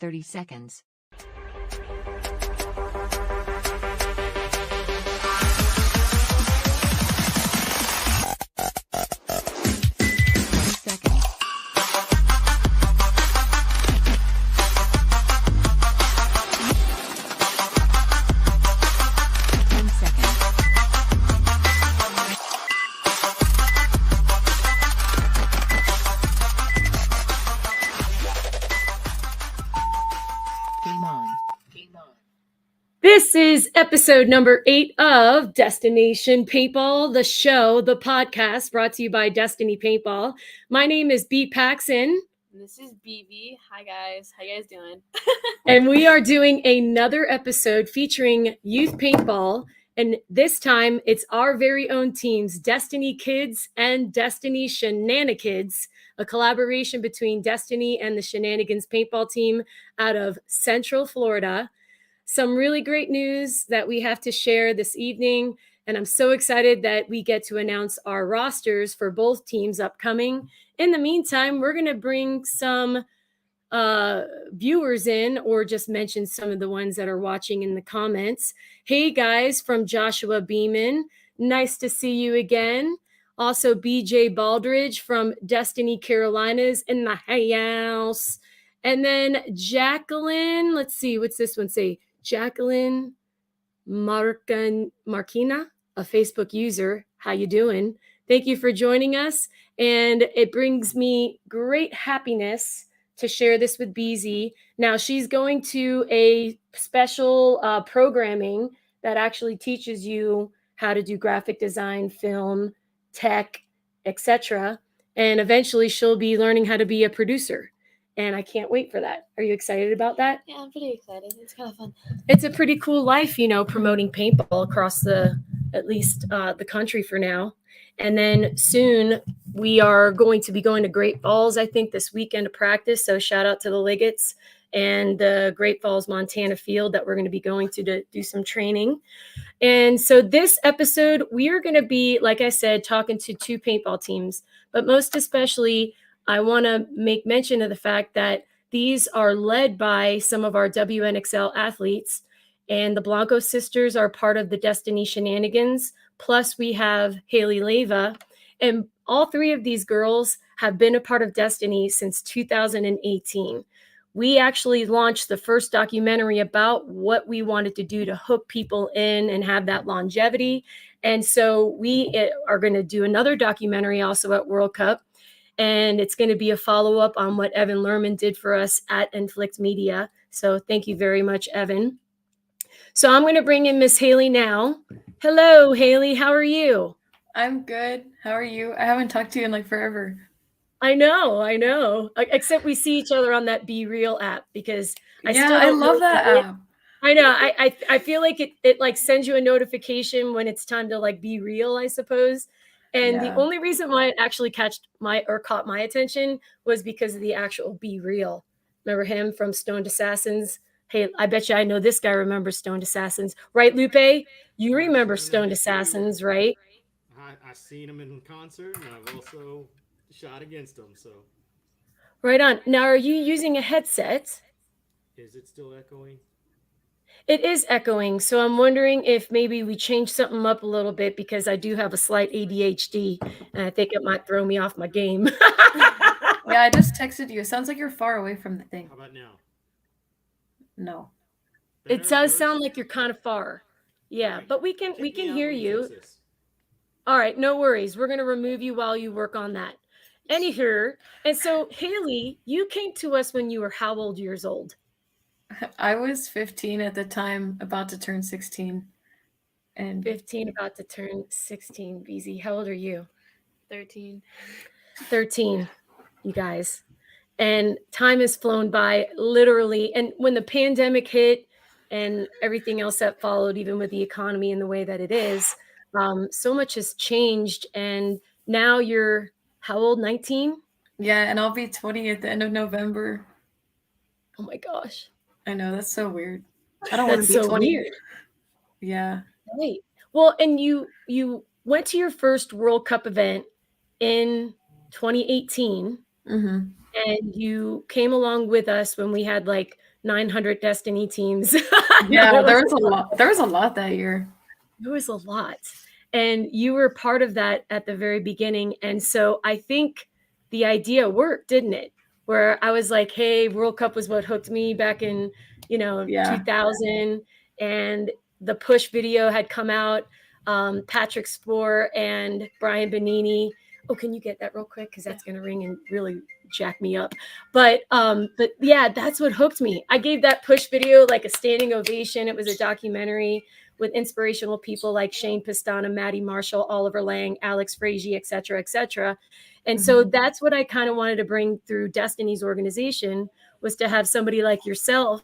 30 seconds. This is episode number 8 of DestiNation Paintball, the show, the podcast brought to you by Destiny Paintball. My name is Bebe Paxson. This is Bebe. Hi, guys. How you guys doing? And we are doing another episode featuring youth paintball. And this time, it's our very own teams, Destiny Kids and Destiny ShenaniKIDS, a collaboration between Destiny and the ShenaniKIDS paintball team out of Central Florida. Some really great news that we have to share this evening, and I'm so excited that we get to announce our rosters for both teams upcoming. In the meantime, we're going to bring some viewers in, or just mention some of the ones that are watching in the comments. Hey guys, from Joshua Beeman, nice to see you again. Also BJ Baldridge from Destiny Carolinas in the house. And then Jacqueline, let's see, what's this one say? Jacqueline Marquina, a Facebook user. How you doing? Thank you for joining us. And it brings me great happiness to share this with BZ. Now she's going to a special programming that actually teaches you how to do graphic design, film, tech, etc. And eventually she'll be learning how to be a producer. And I can't wait for that. Are you excited about that? Yeah, I'm pretty excited. It's kind of fun. It's a pretty cool life, promoting paintball across at least the country for now. And then soon we are going to be going to Great Falls, I think, this weekend to practice. So shout out to the Liggets and the Great Falls, Montana field that we're going to be going to do some training. And so this episode, we are going to be, like I said, talking to two paintball teams, but most especially I want to make mention of the fact that these are led by some of our WNXL athletes, and the Blanco sisters are part of the Destiny Shenanigans. Plus we have Hailey Leyva, and all three of these girls have been a part of Destiny since 2018. We actually launched the first documentary about what we wanted to do to hook people in and have that longevity. And so we are going to do another documentary also at World Cup. And it's going to be a follow-up on what Evan Lerman did for us at Inflict Media. So thank you very much, Evan. So I'm going to bring in Miss Hailey now. Hello, Hailey. How are you? I'm good. How are you? I haven't talked to you in like forever. I know. Except we see each other on that Be Real app because I love that app. I know. I feel like it like sends you a notification when it's time to like be real, I suppose. And the only reason why it actually caught my attention was because of the actual Be Real. Remember him from Stoned Assassins? Hey, I bet you I know this guy remembers Stoned Assassins. Right, Lupe? You remember Stoned Assassins, right? I've seen him in concert, and I've also shot against him. So. Right on. Now, are you using a headset? Is it still echoing? It is echoing, so I'm wondering if maybe we change something up a little bit because I do have a slight ADHD, and I think it might throw me off my game. Yeah, I just texted you. It sounds like you're far away from the thing. How about now? No. It does sound like you're kind of far. Yeah, right. But we can hear you. All right, no worries. We're going to remove you while you work on that. Anywho, and so Hailey, you came to us when you were how old years old? I was 15 at the time, about to turn 16. And 15, about to turn 16. BZ, how old are you? 13. 13, you guys. And time has flown by literally. And when the pandemic hit and everything else that followed, even with the economy and the way that it is, so much has changed. And now you're how old? 19? Yeah, and I'll be 20 at the end of November. Oh my gosh. I know, that's so weird. I don't want to be so 20. Weird. Yeah. Right. Well, and you went to your first World Cup event in 2018. Mm-hmm. And you came along with us when we had like 900 Destiny teams. Yeah, there was a lot. There was a lot that year. There was a lot. And you were part of that at the very beginning. And so I think the idea worked, didn't it? Where I was like, hey, World Cup was what hooked me back in, Yeah. 2000. And the push video had come out. Patrick Spohr and Brian Benini. Oh, can you get that real quick? Because that's going to ring and really jack me up. But yeah, that's what hooked me. I gave that push video like a standing ovation. It was a documentary with inspirational people like Shane Pistana, Maddie Marshall, Oliver Lang, Alex Frazier, et cetera, et cetera. And so that's what I kind of wanted to bring through Destiny's organization, was to have somebody like yourself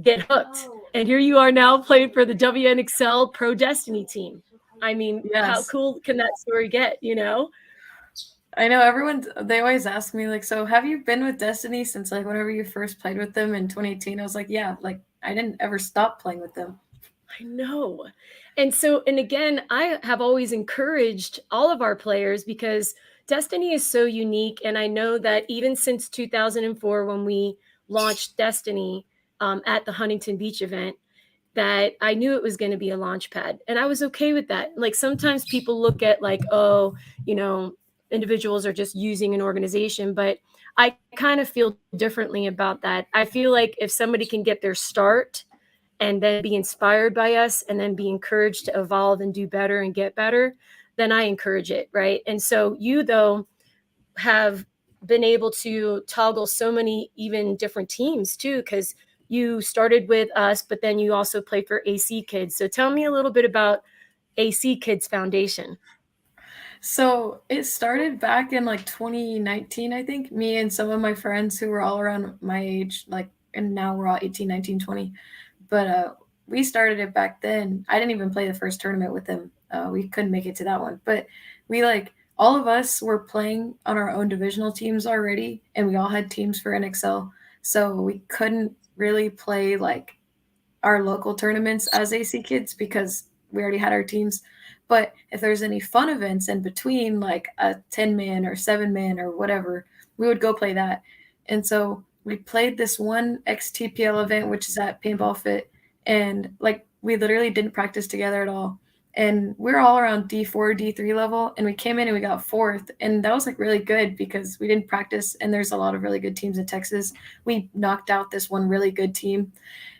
get hooked. And here you are now playing for the WNXL Pro Destiny team. I mean, How cool can that story get, I know they always ask me, like, so have you been with Destiny since, like, whenever you first played with them in 2018? I was like, yeah, like, I didn't ever stop playing with them. I know. And again, I have always encouraged all of our players, because Destiny is so unique. And I know that even since 2004, when we launched Destiny at the Huntington Beach event, that I knew it was going to be a launch pad. And I was okay with that. Like, sometimes people look at like, oh, individuals are just using an organization, but I kind of feel differently about that. I feel like if somebody can get their start and then be inspired by us and then be encouraged to evolve and do better and get better, then I encourage it, right? And so you, though, have been able to toggle so many even different teams too, because you started with us, but then you also played for AC Kidz. So tell me a little bit about AC Kidz Foundation. So it started back in like 2019, I think. Me and some of my friends who were all around my age, like, and now we're all 18, 19, 20. But we started it back then. I didn't even play the first tournament with them. We couldn't make it to that one. But we, like, all of us were playing on our own divisional teams already, and we all had teams for NXL. So we couldn't really play, like, our local tournaments as AC Kidz because we already had our teams. But if there's any fun events in between, like a 10-man or 7-man or whatever, we would go play that. And so we played this one XTPL event, which is at Paintball Fit, and like we literally didn't practice together at all. And we were all around D4, D3 level, and we came in and we got 4th. And that was like really good because we didn't practice, and there's a lot of really good teams in Texas. We knocked out this one really good team.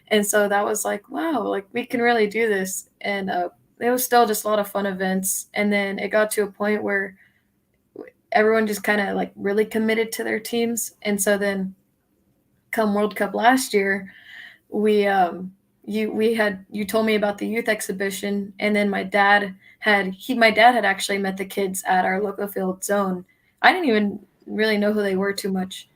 And so that was like, wow, like we can really do this. And it was still just a lot of fun events. And then it got to a point where everyone just kind of like really committed to their teams. And so then come World Cup last year, you told me about the youth exhibition, and then my dad had actually met the kids at our local field zone. I didn't even really know who they were too much.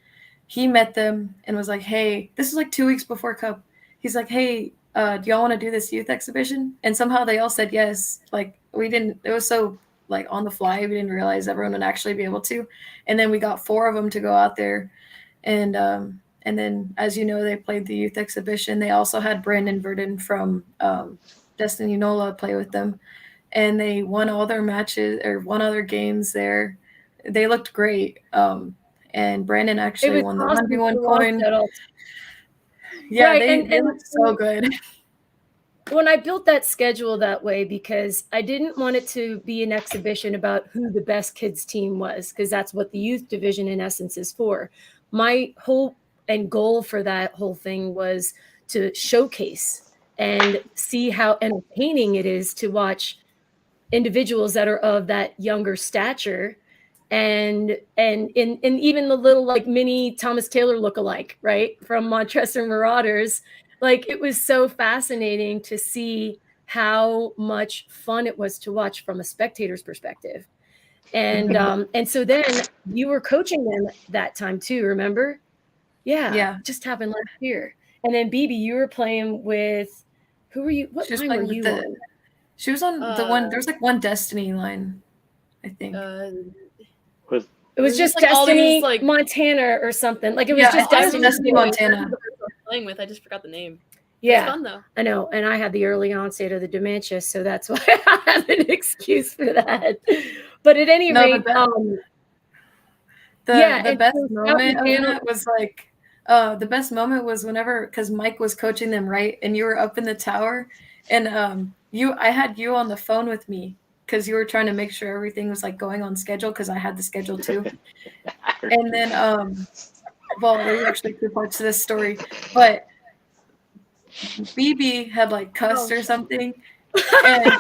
He met them and was like, hey, this is like 2 weeks before Cup. He's like, hey, do y'all want to do this youth exhibition? And somehow they all said yes. Like, it was so like on the fly. We didn't realize everyone would actually be able to. And then we got 4 of them to go out there. And then, as you know, they played the youth exhibition. They also had Brandon Verdon from Destiny NOLA play with them. And they won all their matches or won other games there. They looked great. And Brandon actually won the 1v1 coin. Yeah, right, they looked so good. When I built that schedule that way, because I didn't want it to be an exhibition about who the best kids team was, because that's what the youth division in essence is for. My whole and goal for that whole thing was to showcase and see how entertaining it is to watch individuals that are of that younger stature and even the little like mini Thomas Taylor lookalike, right, from Montresor Marauders. Like, it was so fascinating to see how much fun it was to watch from a spectator's perspective. And so then you were coaching them that time too, remember? Yeah. Just happened last year. And then Bebe, you were playing with, who were you? What line were you on? She was on the one, there was like one Destiny line, I think. It was just like Destiny these, like, Montana or something. Like, it was just Destiny Montana. Playing with, I just forgot the name. Yeah, it was fun though. I know, and I had the early onset of the dementia, so that's why I have an excuse for that. But at any rate, the best moment of that was like The best moment was whenever, because Mike was coaching them, right? And you were up in the tower, and I had you on the phone with me because you were trying to make sure everything was like going on schedule because I had the schedule too. And then, well, there's actually two parts to this story, but Bebe had like cussed or something. And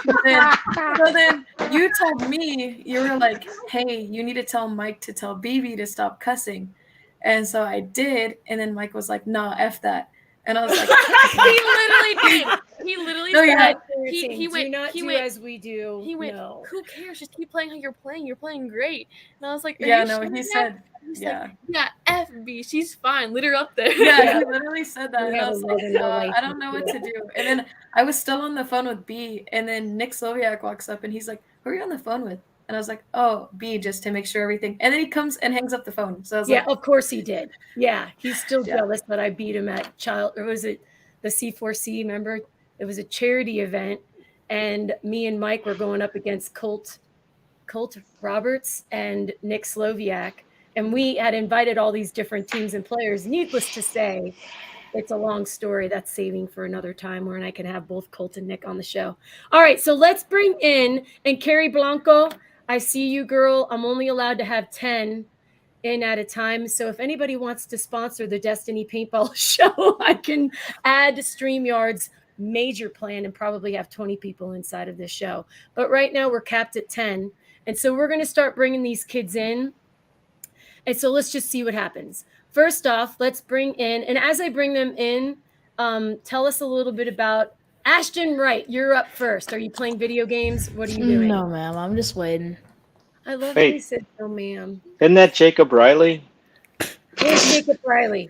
then you told me, you were like, hey, you need to tell Mike to tell Bebe to stop cussing. And so I did. And then Mike was like, nah, F that. And I was like, He literally did. He literally No, yeah. said, He he went, do not he do went, as we do. he went, no. who cares? Just keep playing how you're playing. You're playing great. And I was like, are yeah, you no, sure he of said, that? He's yeah. like, yeah, F B, she's fine. Let her up there. Yeah, he literally said that. We And I have a was like, little I don't know what to do. And then I was still on the phone with B. And then Nick Sloviak walks up and he's like, who are you on the phone with? And I was like, oh, B, just to make sure everything. And then he comes and hangs up the phone. So I was Yeah, like, of course he did. Yeah, he's still Yeah. jealous that I beat him at or was it the C4C? Remember, it was a charity event, and me and Mike were going up against Colt Roberts and Nick Sloviak, and we had invited all these different teams and players. Needless to say, it's a long story that's saving for another time where I can have both Colt and Nick on the show. All right, so let's bring in and Kary Blanco. I see you, girl. I'm only allowed to have 10 in at a time. So if anybody wants to sponsor the Destiny Paintball show, I can add StreamYard's major plan and probably have 20 people inside of this show. But right now we're capped at 10. And so we're going to start bringing these kids in. And so let's just see what happens. First off, let's bring in, and as I bring them in, tell us a little bit about Ashton Wright. You're up first. Are you playing video games? What are you doing? No, ma'am. I'm just waiting. I love Wait. how he said, no, ma'am. Isn't that Jacob Riley? Where's Jacob Riley?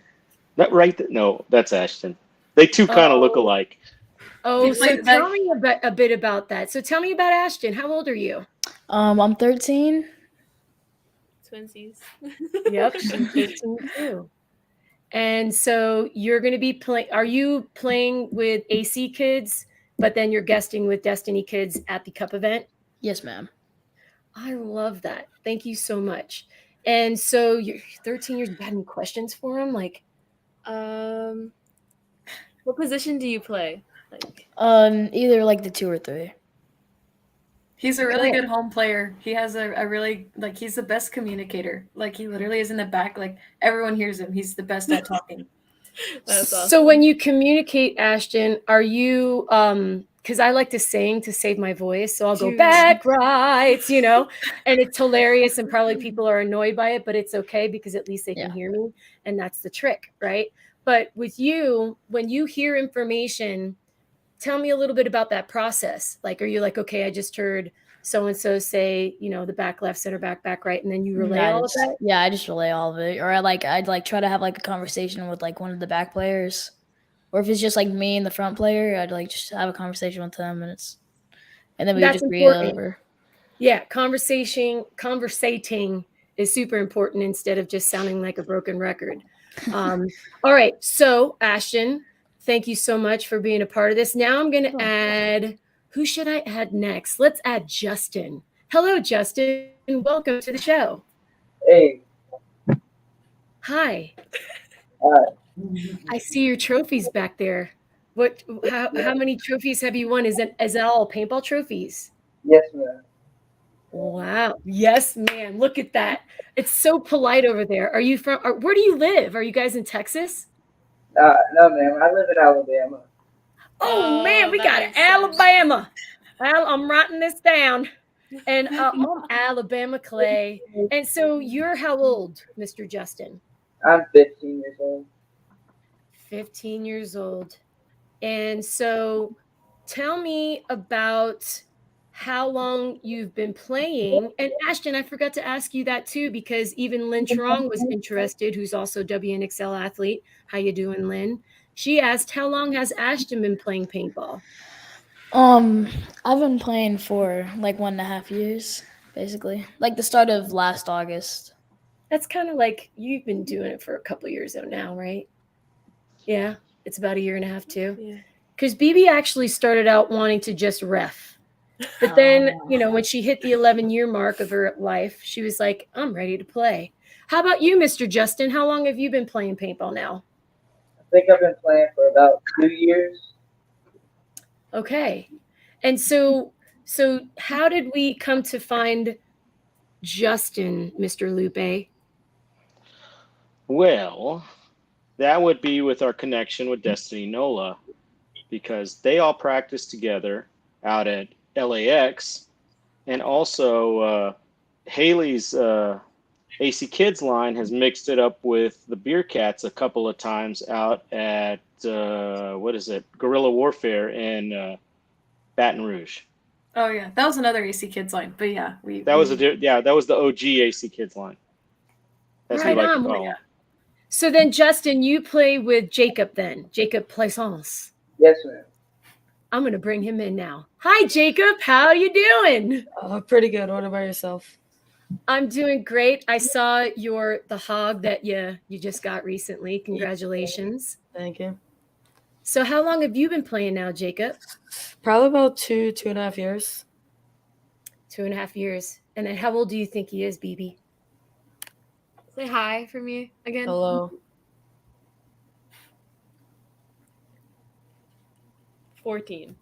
That right? No, that's Ashton. They two kind of look alike. Oh, He's so like tell that- me a bit about that. So tell me about Ashton. How old are you? I'm 13. Twinsies. Yep, she's 13 too. And so you're going to be playing. Are you playing with AC Kidz, but then you're guesting with Destiny KIDS at the Cup event? Yes, ma'am. I love that. Thank you so much. And so you're 13 years. You got any questions for him? Like, What position do you play? Like, Either like the 2 or 3. He's a really Cool. good home player. He has a really, like, he's the best communicator. Like, he literally is in the back. Like, everyone hears him. He's the best at talking. that's awesome. So when you communicate, Ashton, are you because I like to sing to save my voice, so I'll go Dude. back rights, and it's hilarious, and probably people are annoyed by it, but it's okay because at least they can Yeah. hear me, and that's the trick, right? But with you, when you hear information, tell me a little bit about that process. Like, are you like, okay, I just heard so and so say, the back left, center back right, and then you relay all of that? Yeah, I just relay all of it. Or I'd try to have like a conversation with like one of the back players. Or if it's just like me and the front player, I'd like just have a conversation with them and then we would That's just read it important. over. Yeah, conversating is super important instead of just sounding like a broken record. All right, so Ashton, thank you so much for being a part of this. Now I'm going to add, who should I add next? Let's add Justin. Hello, Justin. Welcome to the show. Hey, Hi. Hi. I see your trophies back there. How many trophies have you won? Is that all paintball trophies? yes, ma'am. Wow. Yes, man. Look at that. It's so polite over there. Are you from, where do you live? Are you guys in Texas? No, ma'am. I live in Alabama. Oh, man, we that got makes sense. Alabama. I'm writing this down. And I'm Alabama Clay. And so you're how old, Mr. Justin? I'm 15 years old. 15 years old. And so tell me about how long you've been playing. And Ashton, I forgot to ask you that too, because even Lynn Trong was interested, who's also WNXL athlete. How you doing, Lynn? She asked, how long has Ashton been playing paintball? I've been playing for like 1.5 years, basically. Like the start of last August. That's kind of like you've been doing it for a couple years now, right? Yeah, it's about 1.5 years too. Yeah. Because Bebe actually started out wanting to just ref. But then, when she hit the 11-year mark of her life, she was like, I'm ready to play. How about you, Mr. Justin? How long have you been playing paintball now? I think I've been playing for about 2 years. Okay. And so how did we come to find Justin, Mr. Lupe? Well, that would be with our connection with Destiny NOLA, because they all practice together out at LAX, and also Hailey's AC Kidz line has mixed it up with the Beer Cats a couple of times out at Guerrilla Warfare in Baton Rouge. Oh yeah, that was another AC Kidz line, but yeah, That was the OG AC Kidz line. That's what we like to call it. So then, Justin, you play with Jacob then. Jacob Plaisance. Yes, ma'am. I'm going to bring him in now. Hi, Jacob. How you doing? Pretty good. What about yourself? I'm doing great. I saw the hog that you just got recently. Congratulations. Thank you. So how long have you been playing now, Jacob? Probably about 2.5 years. 2.5 years. And then how old do you think he is, BB? Say hi for me again. Hello. 14.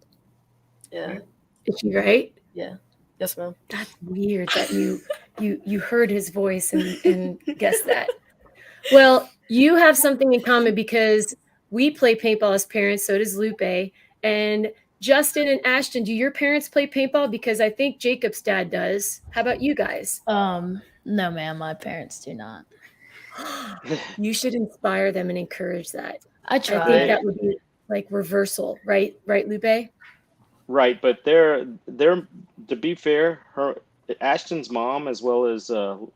Yeah. Is she right? Yeah. Yes, ma'am. That's weird that you heard his voice and guessed that. Well, you have something in common because we play paintball as parents. So does Lupe. And Justin and Ashton, do your parents play paintball? Because I think Jacob's dad does. How about you guys? No, ma'am. My parents do not. You should inspire them and encourage that. I I try. think that would be like reversal, right? Right, Lupe? Right, but they're to be fair, Ashton's mom as well as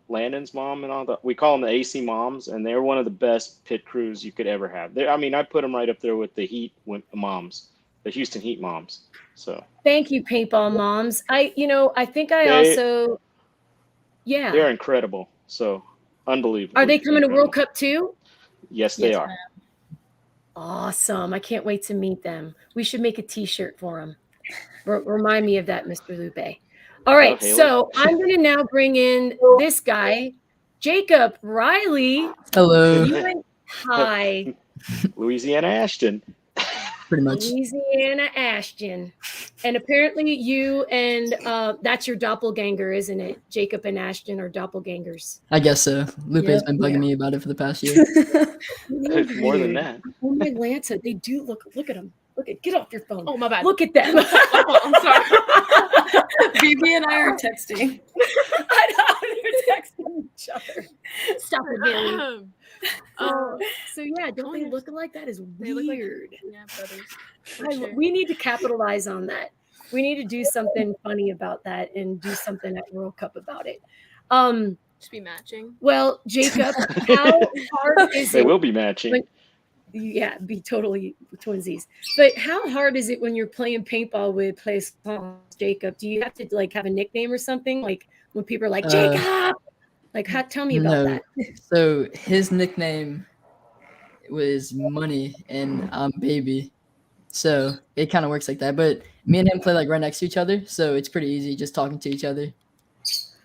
Landon's mom and all that, we call them the AC moms, and they're one of the best pit crews you could ever have. I put them right up there with the Heat moms, the Houston Heat moms. So Thank you, paintball moms. I think they're incredible. So unbelievable. Are they coming to World Cup too? Yes, they are. ma'am. Awesome. I can't wait to meet them. We should make a t-shirt for them. Remind me of that, Mr. Lupe. All right. Hailey. So I'm going to now bring in this guy, Jacob Riley. Hello. Hi. Louisiana Ashton. Pretty much. Louisiana Ashton. And apparently you and that's your doppelganger, isn't it? Jacob and Ashton are doppelgangers. I guess so. Lupe's been bugging me about it for the past year. More than that. Oh my Lanta, they do look at them. Get off your phone. Oh, my bad. Look at them. I'm sorry. BB and I are texting. I know they're texting each other. Stop it, Hailey. So yeah, don't they look alike? That is They look like- weird. Yeah, brothers. For sure. We need to capitalize on that. We need to do something funny about that and do something at World Cup about it. Just be matching. Well, Jacob, how hard is They it? will be matching. Yeah, be totally twinsies. But how hard is it when you're playing paintball with Jacob? Do you have to have a nickname or something? Like when people are like Jacob, tell me about that. So his nickname was Money, and I'm Baby. So it kind of works like that. But me and him play right next to each other, so it's pretty easy just talking to each other.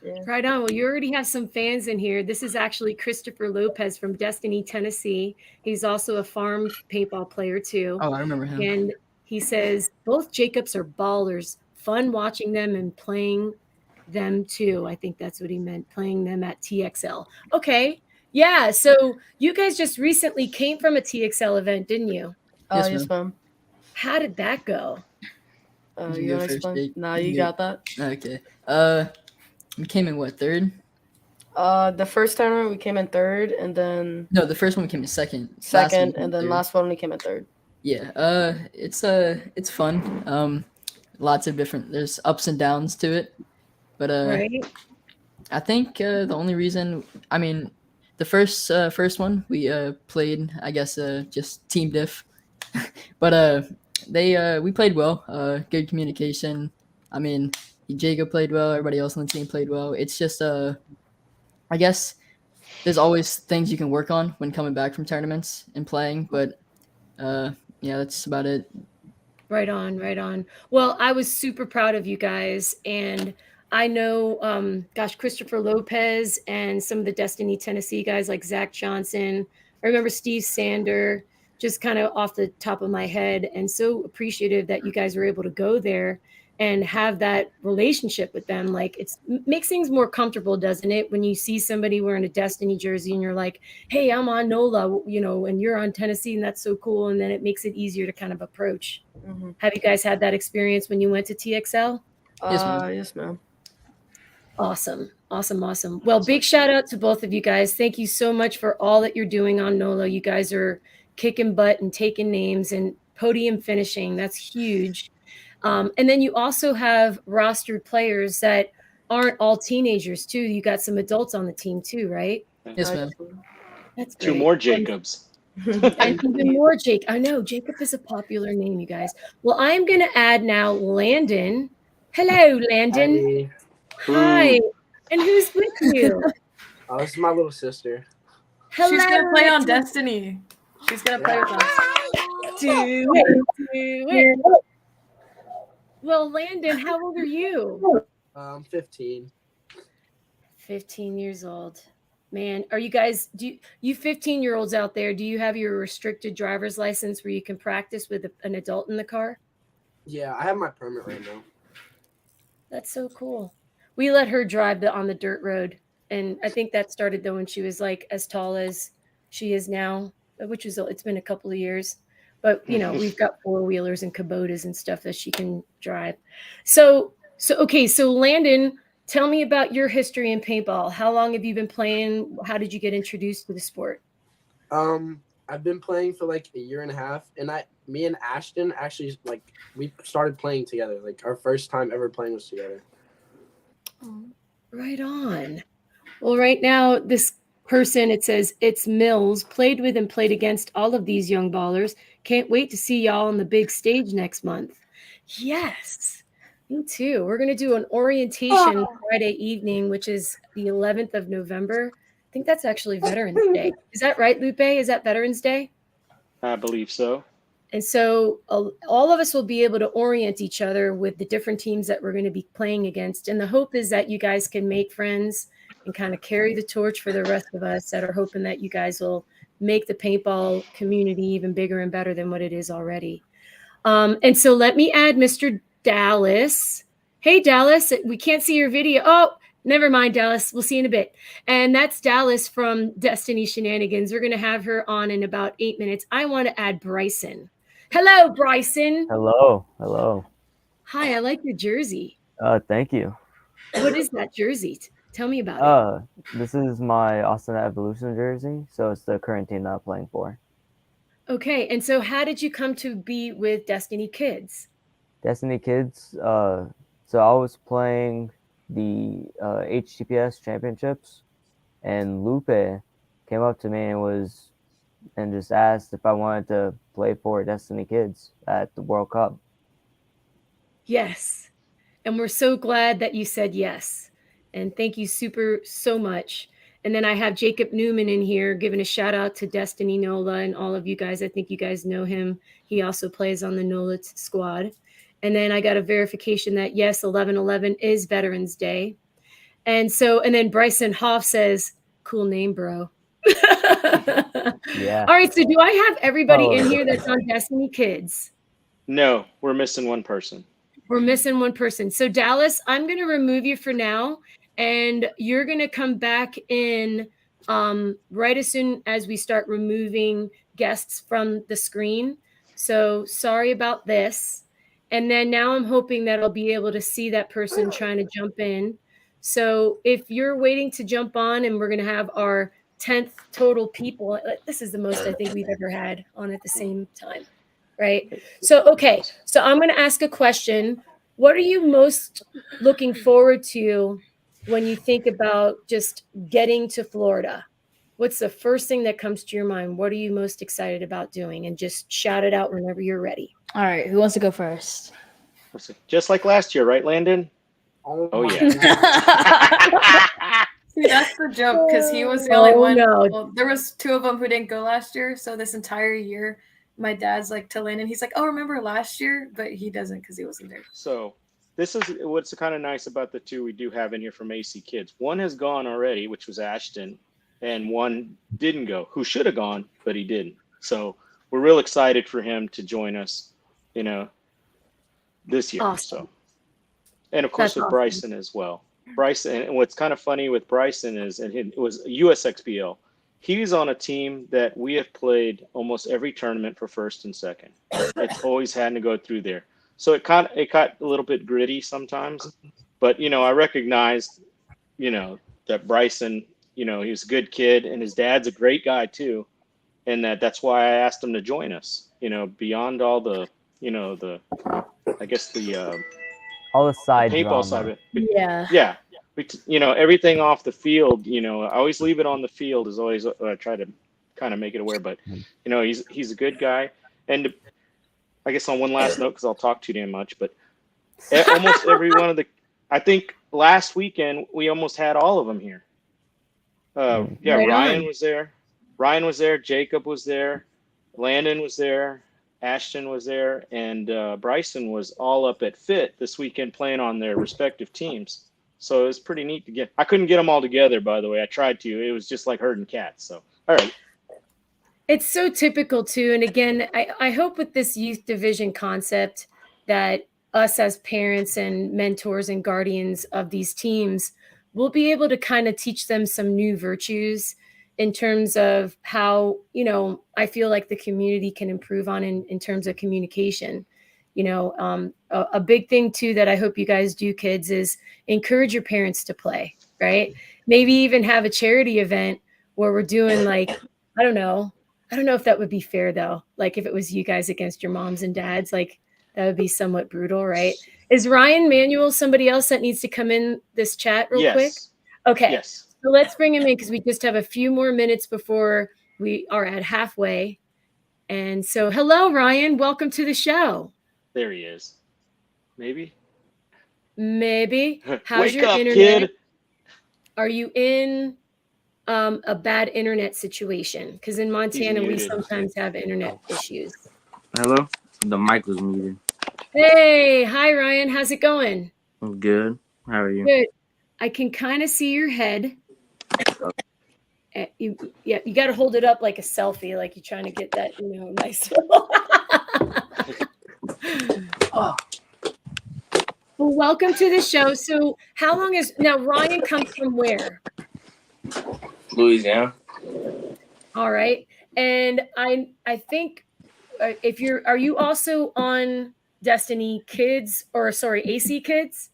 Yeah. Right on. Well, you already have some fans in here. This is actually Christopher Lopez from Destiny, Tennessee. He's also a farm paintball player too. Oh, I remember him. And he says both Jacobs are ballers. Fun watching them and playing them too. I think that's what he meant, playing them at TXL. Okay. Yeah. So you guys just recently came from a TXL event, didn't you? Yes, Yes, ma'am. How did that go? You You go want to first, explain? Jake. Nah, You you go. got that. Okay. We came in third? The first tournament we came in third, and then No, the first one we came in second. Last one we second, came and then third. last one we came in third. Yeah. It's fun. Lots of different. There's ups and downs to it, but Right. I think the only reason, the first one we played, I guess, just team diff, but we played well. Good communication. Jacob played well. Everybody else on the team played well. It's just I guess there's always things you can work on when coming back from tournaments and playing, but yeah, that's about it. Right on, right on. Well, I was super proud of you guys, and I know, Christopher Lopez and some of the Destiny Tennessee guys like Zach Johnson. I remember Steve Sander, just kind of off the top of my head, and so appreciative that you guys were able to go there and have that relationship with them. Like makes things more comfortable, doesn't it? When you see somebody wearing a Destiny jersey and you're like, hey, I'm on NOLA, and you're on Tennessee, and that's so cool. And then it makes it easier to kind of approach. Mhm. Have you guys had that experience when you went to TXL? Yes, ma'am. Yes, ma'am. Awesome. Well, big shout out to both of you guys. Thank you so much for all that you're doing on NOLA. You guys are kicking butt and taking names and podium finishing. That's huge. And then you also have rostered players that aren't all teenagers too. You got some adults on the team too, right? Yes, ma'am. That's great. 2 more Jacobs. And even more Jake. I know Jacob is a popular name, you guys. Well, I'm going to add now Landon. Hello, Landon. Hi. And who's with you? Oh, this is my little sister. Hello. She's gonna play on Landon. Destiny. She's gonna play with us. Do it. Well, Landon, how old are you? I'm 15. 15 years old. Man, are you guys, you 15-year-olds out there, do you have your restricted driver's license where you can practice with an adult in the car? Yeah, I have my permit right now. That's so cool. We let her drive on the dirt road. And I think that started though when she was like as tall as she is now, which is, it's been a couple of years. But, we've got 4-wheelers and Kubotas and stuff that she can drive. So Landon, tell me about your history in paintball. How long have you been playing? How did you get introduced to the sport? I've been playing for like a year and a half, and me and Ashton actually we started playing together. Like our first time ever playing was together. Right on. Well, right now this person, it says it's Mills, played with and played against all of these young ballers. Can't wait to see y'all on the big stage next month. Yes. Me too. We're going to do an orientation Friday evening, which is the 11th of November. I think that's actually Veterans Day. Is that right, Lupe? Is that Veterans Day? I believe so. And so all of us will be able to orient each other with the different teams that we're going to be playing against. And the hope is that you guys can make friends and kind of carry the torch for the rest of us that are hoping that you guys will make the paintball community even bigger and better than what it is already. And so let me add Mr. Dallas. Hey, Dallas, we can't see your video. Oh, never mind, Dallas. We'll see you in a bit. And that's Dallas from Destiny Shenanigans. We're going to have her on in about 8 minutes. I want to add Bryson. Hello, Bryson. Hello. Hi, I like your jersey. Thank you. What is that jersey? Tell me about it. This is my Austin Evolution jersey, so it's the current team that I'm playing for. Okay, and so how did you come to be with Destiny Kids? Destiny Kids, so I was playing the HTPS championships, and Lupe came up to me and just asked if I wanted to play for Destiny Kids at the World Cup. Yes, and we're so glad that you said yes. And thank you so much. And then I have Jacob Newman in here giving a shout out to Destiny NOLA and all of you guys. I think you guys know him. He also plays on the NOLA squad. And then I got a verification that yes, 11/11 is Veterans Day. And then Bryson Hoff says, cool name, bro. Yeah. All right. So do I have everybody in here that's on Destiny Kids? No, we're missing one person. We're missing one person. So Dallas, I'm going to remove you for now. And you're going to come back in right as soon as we start removing guests from the screen. So sorry about this. And then now I'm hoping that I'll be able to see that person trying to jump in. So if you're waiting to jump on and we're going to have our 10th total people, this is the most I think we've ever had on at the same time. Right. So, okay. So I'm going to ask a question. What are you most looking forward to when you think about just getting to Florida? What's the first thing that comes to your mind? What are you most excited about doing? And just shout it out whenever you're ready. All right, who wants to go first? Just like last year, right, Landon? Oh yeah. See, that's the joke because he was the only one. No. Well, there was 2 of them who didn't go last year. So this entire year, my dad's like to Landon. He's like, "Oh, remember last year?" But he doesn't because he wasn't there. So this is what's kind of nice about the two we do have in here from AC Kidz. One has gone already, which was Ashton, and one didn't go, who should have gone, but he didn't. So we're real excited for him to join us, this year. Awesome. So, and of course That's with awesome. Bryson as well. Bryson, and what's kind of funny with Bryson is, and it was USXBL. He's on a team that we have played almost every tournament for first and second. It's always had to go through there. So it got a little bit gritty sometimes, but I recognized, that Bryson, he was a good kid, and his dad's a great guy too, and that's why I asked him to join us. Beyond all the, I guess All the side paintball drama. side of it. Yeah. Yeah. Everything off the field, I always leave it on the field is always what I try to kind of make it aware. But, he's a good guy. And I guess on one last note, because I'll talk too damn much, but almost every one of I think last weekend, we almost had all of them here. Yeah, Right Ryan on. was there. Ryan was there. Jacob was there. Landon was there. Ashton was there. And Bryson was all up at Fit this weekend playing on their respective teams. So it was pretty neat to get. I couldn't get them all together, by the way. I tried to. It was just like herding cats. So, all right. It's so typical too. And again, I hope with this youth division concept that us as parents and mentors and guardians of these teams will be able to kind of teach them some new virtues in terms of how, I feel like the community can improve on in terms of communication. A big thing too that I hope you guys do, kids, is encourage your parents to play, right? Maybe even have a charity event where we're doing I don't know if that would be fair though. Like if it was you guys against your moms and dads, that would be somewhat brutal, right? Is Ryan Manuel somebody else that needs to come in this chat real quick? Okay. Yes. So let's bring him in because we just have a few more minutes before we are at halfway. And so, hello, Ryan. Welcome to the show. There he is. Maybe. How's Wake your up, internet? kid. Are you in a bad internet situation? Because in Montana, we muted. sometimes have internet issues. Hello? The mic was muted. Hey, hi, Ryan. How's it going? I'm good. How are you? Good. I can kind of see your head. You got to hold it up like a selfie, like you're trying to get that, nice. Oh. Well, welcome to the show. So how long now Ryan comes from where? Louisiana. All right. And I think are you also on Destiny Kids or AC Kidz?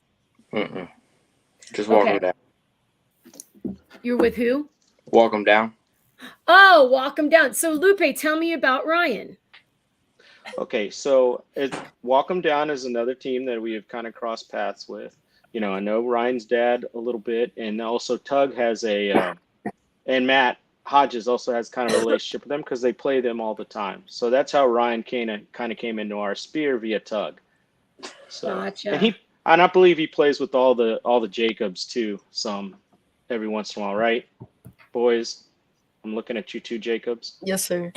Mm-mm. Just walk them down. You're with who? Walk them down. Oh, walk them down. So Lupe, tell me about Ryan. Okay, so Walk 'em Down is another team that we have kind of crossed paths with. I know Ryan's dad a little bit, and also Tug has and Matt Hodges also has kind of a relationship with them because they play them all the time. So that's how Ryan kind of came into our sphere via Tug. So, gotcha. And I believe he plays with all the Jacobs too, some every once in a while, right, boys? I'm looking at you too, Jacobs. Yes, sir.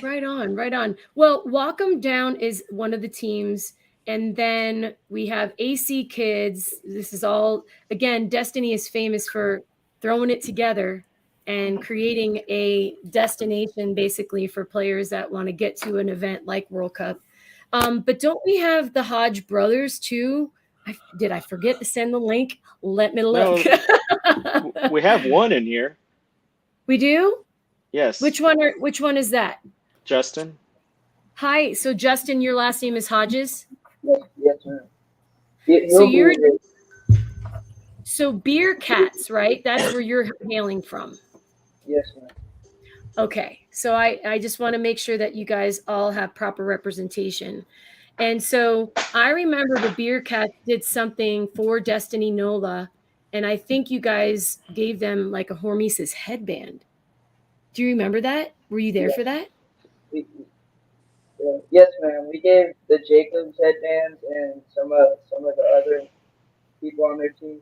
Right on, right on. Well, Walk 'em Down is one of the teams. And then we have AC Kidz. This is all, again, Destiny is famous for throwing it together and creating a destination basically for players that want to get to an event like World Cup. But don't we have the Hodge brothers too? Did I forget to send the link? Let me look. No, we have one in here. We do? Yes. Which one is that? Justin. Hi. So Justin, your last name is Hodges? Yes, ma'am. So Beer Cats, right? That's where you're hailing from. Yes, ma'am. Okay. So I just want to make sure that you guys all have proper representation. And so I remember the Beer Cats did something for Destiny NOLA, and I think you guys gave them like a Hormesis headband. Do you remember that? Were you there for that? Yes, ma'am. We gave the Jacobs headbands and some of the other people on their team.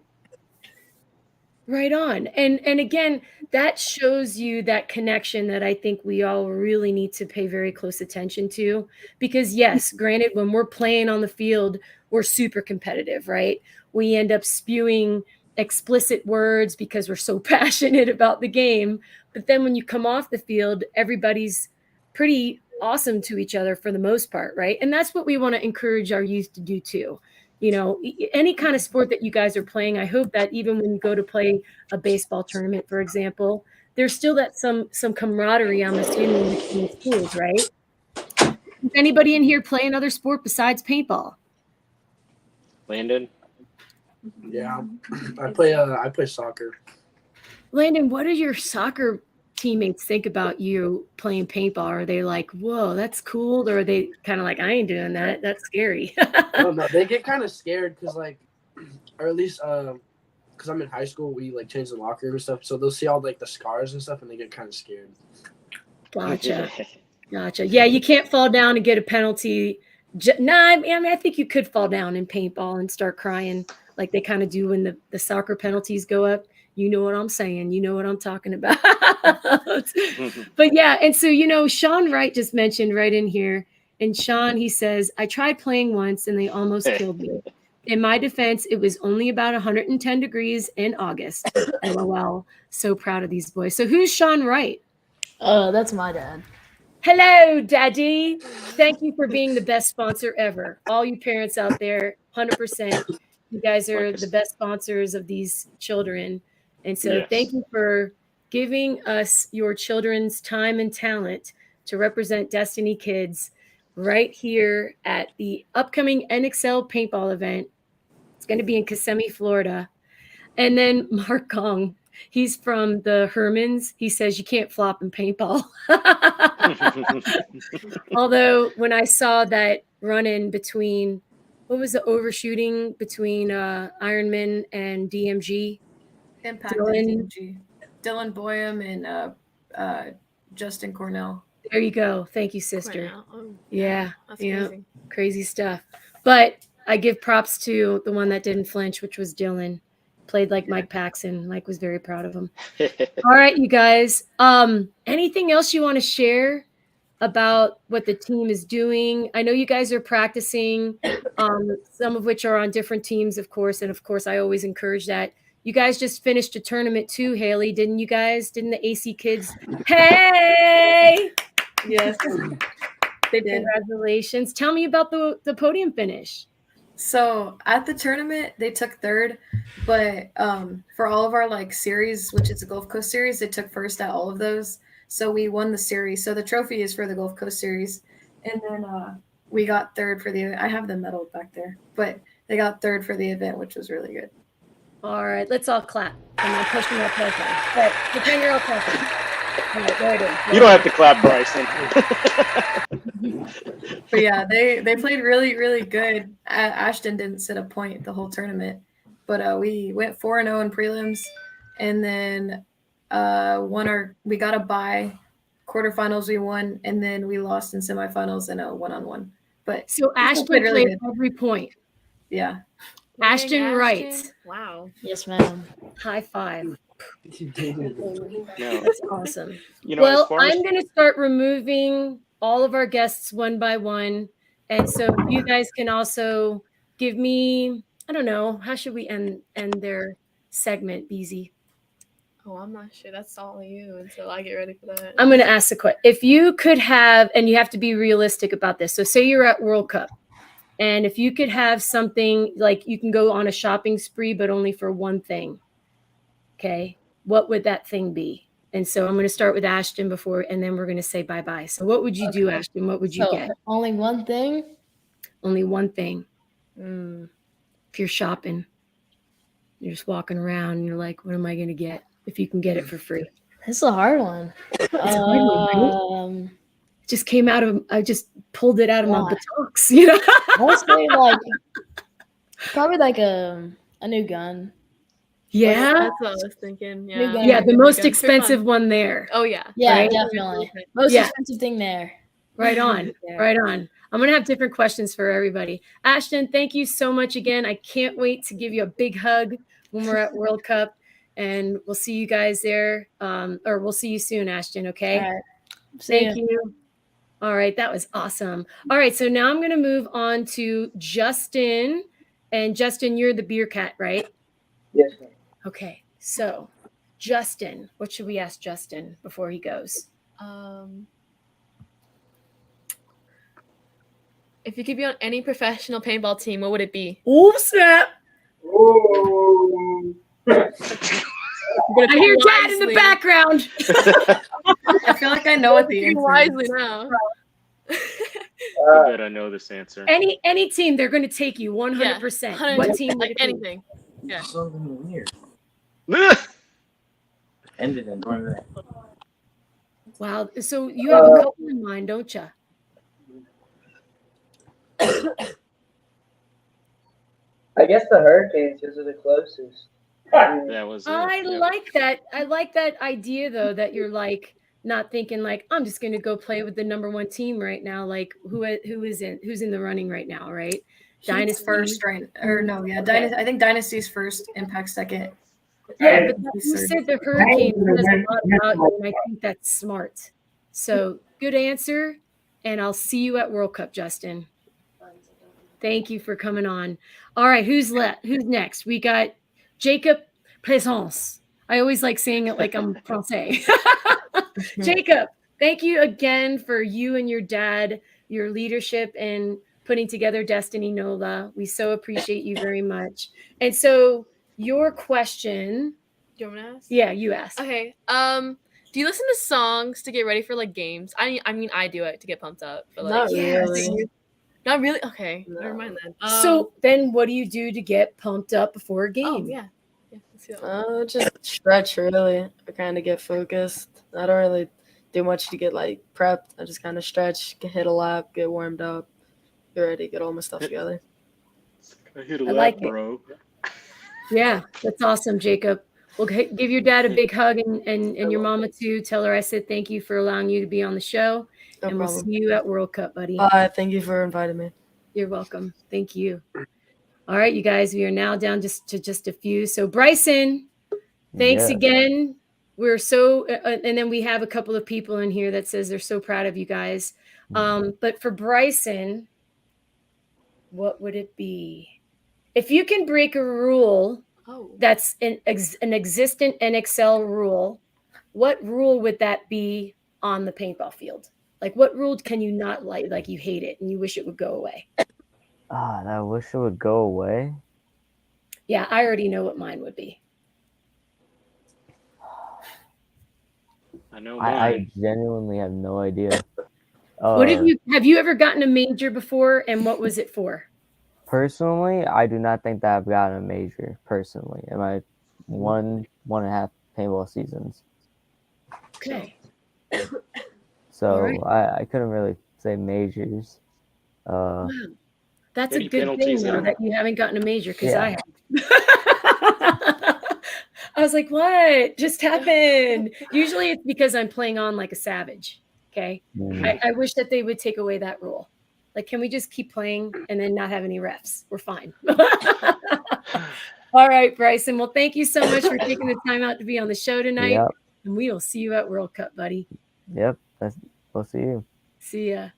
Right on. And again, that shows you that connection that I think we all really need to pay very close attention to. Because yes, granted, when we're playing on the field, we're super competitive, right? We end up spewing explicit words because we're so passionate about the game. But then when you come off the field, everybody's pretty awesome to each other for the most part, right? And that's what we want to encourage our youth to do too. You know, any kind of sport that you guys are playing, I hope that even when you go to play a baseball tournament, for example, there's still that some camaraderie, I'm assuming, between schools, right? Does anybody in here play another sport besides paintball? Landon? Yeah, I play soccer. Landon, what do your soccer teammates think about you playing paintball? Are they like, whoa, that's cool? Or are they kind of like, I ain't doing that. That's scary. No, they get kind of scared because like, or at least because I'm in high school, we like change the locker room and stuff. So they'll see all like the scars and stuff, and they get kind of scared. Gotcha. Yeah, you can't fall down and get a penalty. I mean, I think you could fall down in paintball and start crying like they kind of do when the soccer penalties go up. You know what I'm saying. You know what I'm talking about. But yeah, and so, you know, Sean Wright just mentioned right in here. And Sean, he says, I tried playing once and they almost killed me. In my defense, it was only about 110 degrees in August. LOL. So proud of these boys. So who's Sean Wright? That's my dad. Hello, Daddy. Thank you for being the best sponsor ever. All you parents out there, 100%. You guys are the best sponsors of these children. And so thank you for giving us your children's time and talent to represent Destiny Kids right here at the upcoming NXL paintball event. It's going to be in Kissimmee, Florida. And then Mark Kong, he's from the Hermans. He says you can't flop in paintball. Although when I saw that run-in between, what was the overshooting between Ironman and DMG? Impact and DMG. Dylan Boyum and Justin Cornell. There you go. Thank you, sister. Oh, Yeah. that's Yeah. crazy. Crazy stuff. But I give props to the one that didn't flinch, which was Dylan. Played like Mike Paxson. Mike was very proud of him. All right, you guys. Anything else you want to share about what the team is doing? I know you guys are practicing, some of which are on different teams, of course. And of course, I always encourage that. You guys just finished a tournament too, Hailey, didn't you guys? Didn't the AC Kidz? Hey! Yes, they did. Congratulations. Tell me about the podium finish. So at the tournament, they took third, but for all of our like series, which is the Gulf Coast series, they took first at all of those. So we won the series. So the trophy is for the Gulf Coast series. And then we got third for the, I have the medal back there, but they got third for the event, which was really good. All right, let's all clap. I'm not pushing that person. But pretend you're all clapping. All right, there it is. You don't have to clap, Bryson. But yeah, they played really, really good. Ashton didn't sit a point the whole tournament, but we went 4-0 in prelims, and then we got a bye. Quarterfinals we won, and then we lost in semifinals in a one-on-one. But so Ashton played really every point. Yeah. Ashton Wright. Wow. Yes, ma'am. High five. No. That's awesome. You know, well, I'm going to start removing all of our guests one by one. And so you guys can also give me, I don't know, how should we end their segment, BZ? Oh, I'm not sure. That's all you until I get ready for that. I'm going to ask the question. If you could have, and you have to be realistic about this. So say you're at World Cup. And if you could have something like you can go on a shopping spree, but only for one thing. Okay. What would that thing be? And so I'm going to start with Ashton before, and then we're going to say bye-bye. So what would you do, Ashton? What would you get? Only one thing? Only one thing. If you're shopping, you're just walking around and you're like, what am I going to get if you can get it for free? This is a hard one. It's a hard one, right? Just came out of, I just pulled it out of my buttocks, you know? I would say like, probably like a new gun. Yeah. That's what I was thinking. Yeah. Yeah, the most expensive one there. Oh, yeah. Yeah, right? definitely. Most expensive thing there. Right on. Right on. I'm going to have different questions for everybody. Ashton, thank you so much again. I can't wait to give you a big hug when we're at World Cup. and we'll see you guys there. Or we'll see you soon, Ashton. Okay. All right. Thank you. All right, that was awesome. All right, so now I'm going to move on to Justin. And Justin, you're the beer cat, right? Yes, ma'am. Okay, so Justin, what should we ask Justin before he goes? If you could be on any professional paintball team, what would it be? Oh, snap. Ooh. I hear Dad in the background. I feel like I know what the answer wisely is. now. I bet I know this answer. Any team, they're going to take you 100%. Yeah, What team would like it be? anything? Yeah. Something weird. Ended in that. Wow, so you have a couple in mind, don't you? I guess the Hurricanes are the closest. That was. I like that. I like that idea though, that you're like not thinking like I'm just going to go play with the number one team right now. Like who's in the running right now, right? Dynasty first, right? Or no, yeah, Dynasty. I think Dynasty's first, Impact second. Yeah, but you said the Hurricane says a lot about you, and I think that's smart. So good answer, and I'll see you at World Cup, Justin. Thank you for coming on. All right, who's next? We got Jacob Présence. I always like saying it like I'm Francais. Jacob, thank you again for you and your dad, your leadership and putting together Destiny NOLA. We so appreciate you very much. And so your question. Do you want me to ask? Yeah, you asked. Okay. Do you listen to songs to get ready for like games? I mean, I do it to get pumped up. But like, Not really. Not really. Okay, No. never mind then. So then, what do you do to get pumped up before a game? Oh yeah. Let's go. Just stretch really. I kind of get focused. I don't really do much to get like prepped. I just kind of stretch, hit a lap, get warmed up, get ready, get all my stuff together. I hit a I lap, like it. bro. Yeah, that's awesome, Jacob. Well, give your dad a big hug and your mama too. Tell her I said thank you for allowing you to be on the show. No and problem. We'll see you at World Cup, buddy. Thank you for inviting me. You're welcome. Thank you. All right, you guys, we are now down just a few. So Bryson, thanks again. We're so, and then we have a couple of people in here that says they're so proud of you guys. But for Bryson, what would it be? If you can break a rule that's an existent NXL rule, what rule would that be on the paintball field? Like, what rule can you not like you hate it and you wish it would go away? I wish it would go away. Yeah, I already know what mine would be. I know. I genuinely have no idea. What have you ever gotten a major before, and what was it for? Personally, I do not think that I've gotten a major personally in my one and a half paintball seasons. Okay. So right. I couldn't really say majors. Wow. That's Any a good thing, penalties though, there? that you haven't gotten a major, because Yeah. I have. I was like, what just happened? Usually it's because I'm playing on like a savage. Okay. I wish that they would take away that rule. Like, can we just keep playing and then not have any refs? We're fine. All right, Bryson. Well, thank you so much for taking the time out to be on the show tonight. Yep. And we will see you at World Cup, buddy. Yep. We'll see you. See ya.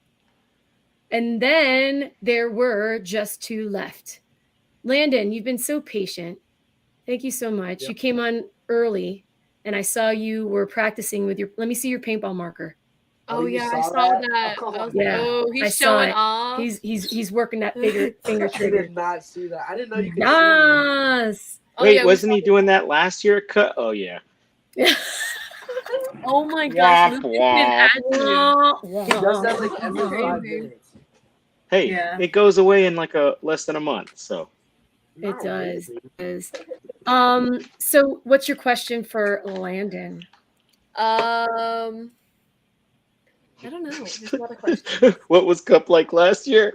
And then there were just two left. Landon, you've been so patient. Thank you so much. Yep. You came on early, and I saw you were practicing with your. Let me see your paintball marker. Oh you yeah, I saw saw that? that. Oh, I was yeah, like, oh, I he's saw showing it. off. He's working that finger I trigger. did not see that. I didn't know you could see Yes. Oh, Wait, yeah, we wasn't saw he doing that last year? Cut. Oh yeah. Oh my gosh. Womp Lupe didn't womp. add you. me. He does that like every 5 minutes. Hey, Yeah. it goes away in like less than a month. So It Not does. really. It does. So what's your question for Landon? I don't know. There's another question. what was Cup like last year?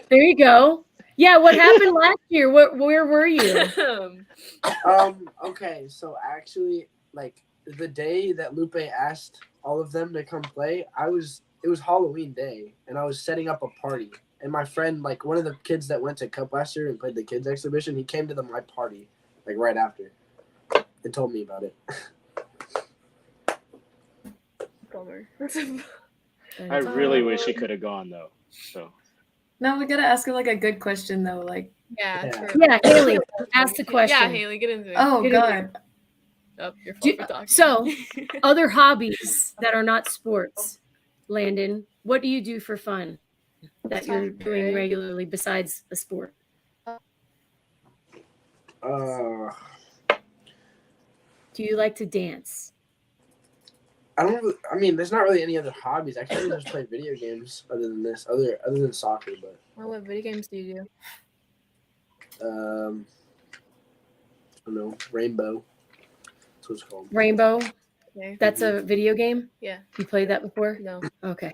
There you go. Yeah, what happened last year? Where were you? Okay, so actually, like the day that Lupe asked all of them to come play, it was Halloween day, and I was setting up a party. And my friend, like one of the kids that went to Cup last year and played the kids exhibition, he came to my party. like right after, and told me about it. Bummer. I really wish he could have gone though. So No, we gotta ask her like a good question though. Like, Yeah, Yeah. true. Yeah, Hailey, ask the question. Yeah, Hailey, get into it. oh Get into god, Oh, your fault Do- for talking. so, other hobbies that are not sports, Landon, what do you do for fun that you're doing regularly besides a sport? Uh, Do you like to dance? I don't. Really, I mean, there's not really any other hobbies. Actually, I just play video games other than this, other than soccer. But Well, what video games do you do? I don't know, Rainbow. That's what it's called. Rainbow, Okay. that's a video game? Yeah. You played that before? No. Okay.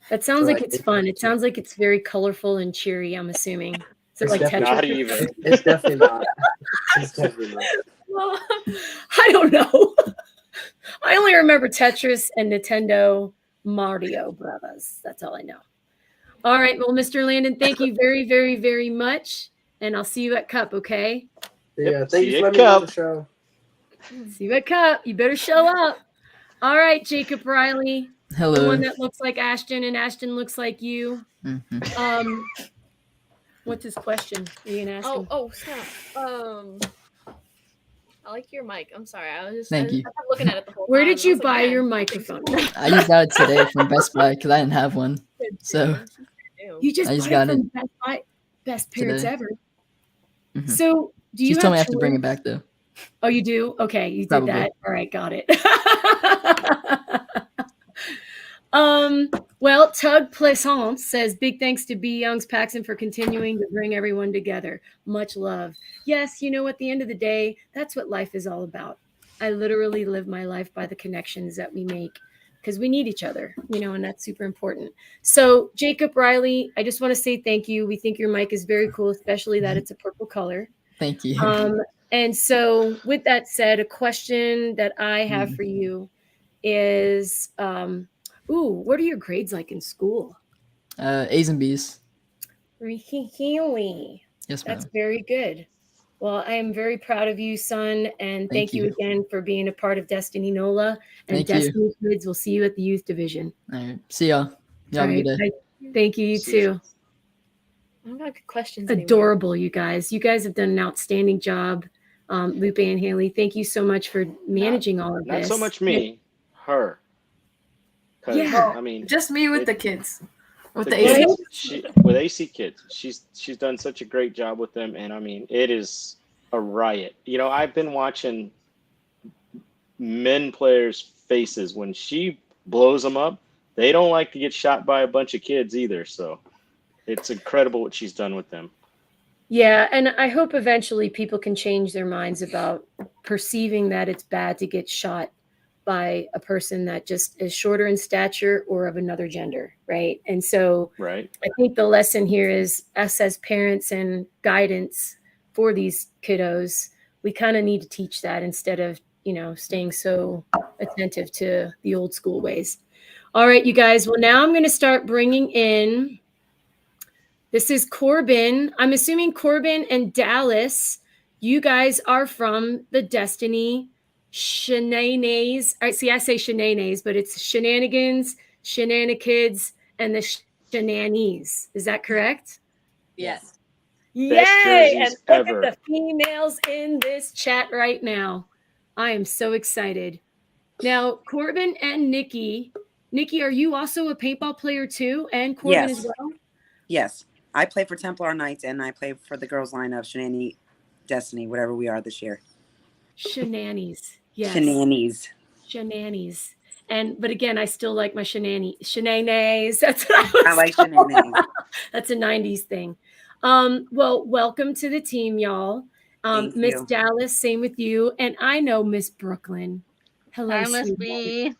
That sounds So, like it's fun. It sounds like it's very colorful and cheery, I'm assuming. Is it It's like definitely not Tetris? even. It's definitely not. It's definitely not. Well, I don't know. I only remember Tetris and Nintendo Mario Brothers. That's all I know. All right. Well, Mr. Landon, thank you very, very, very much. And I'll see you at Cup, okay? Yeah, Yep, thank see you you for at letting me on the Cup. show. See you at Cup. You better show up. All right, Jacob Riley, the Hello. one that looks like Ashton and Ashton looks like you. Mhm. What's his question? Are you gonna ask him? Oh, snap. I like your mic. I'm sorry. I was Thank you. I kept looking at it the whole Where time. did I you was like, buy man, your that thing's microphone? cool. I just got it today from Best Buy because I didn't have one. So Ew. You just I just bought got it it from Best Buy. Best parents today. ever. Mhm. So do you She told me I have have to bring children? it back though. Oh, you do? Okay, you did Probably. that. All right, got it. Well, Tug Plaisance says, big thanks to B. Young's Paxson for continuing to bring everyone together. Much love. Yes, you know, at the end of the day, that's what life is all about. I literally live my life by the connections that we make because we need each other, you know, and that's super important. So, Jacob Riley, I just want to say thank you. We think your mic is very cool, especially that it's a purple color. Thank you. And so, with that said, a question that I have for you is, what are your grades like in school? A's and B's. Really? Yes, That's ma'am. very good. Well, I am very proud of you, son, and thank you again for being a part of Destiny NOLA and Thank you. Destiny Kids. We'll see you at the youth division. All right. See y'all. Y'all have a good day. Thank you, you See you. too. I don't got good questions anymore. Adorable, you guys. You guys have done an outstanding job. Lupe and Hailey, thank you so much for managing all of Not this. so much me, her. 'Cause, Yeah. I mean, just me with the kids. With the kids, AC. with AC Kidz, she's done such a great job with them, and I mean, it is a riot. You know, I've been watching men players' faces when she blows them up. They don't like to get shot by a bunch of kids either, so it's incredible what she's done with them. Yeah, and I hope eventually people can change their minds about perceiving that it's bad to get shot by a person that just is shorter in stature or of another gender, right? And so Right. I think the lesson here is us as parents and guidance for these kiddos, we kind of need to teach that instead of, you know, staying so attentive to the old school ways. All right, you guys. Well, now I'm going to start bringing in, this is Corbin. I'm assuming Corbin and Dallas, you guys are from the Destiny ShenaniKIDS. All right, see, I say ShenaniKIDS, but it's Shenanigans, ShenaniKIDS, and the Shenanis. Is that correct? Yes. Best Yay! And jerseys look ever. at the females in this chat right now. I am so excited. Now, Corbin and Nikki. Nikki, are you also a paintball player too? And Corbin Yes. as well? Yes. I play for Templar Knights and I play for the girls line of Shenani Destiny, whatever we are this year. Shenanis. Yes. Shenanis. Shenanis. But again, I still like my shenanis. That's what I like Shenanis. That's a 90s thing. Well, welcome to the team, y'all. Thank Miss you. Dallas, same with you. And I know Miss Brooklyn. Hello, Hi, Miss sweetheart. B.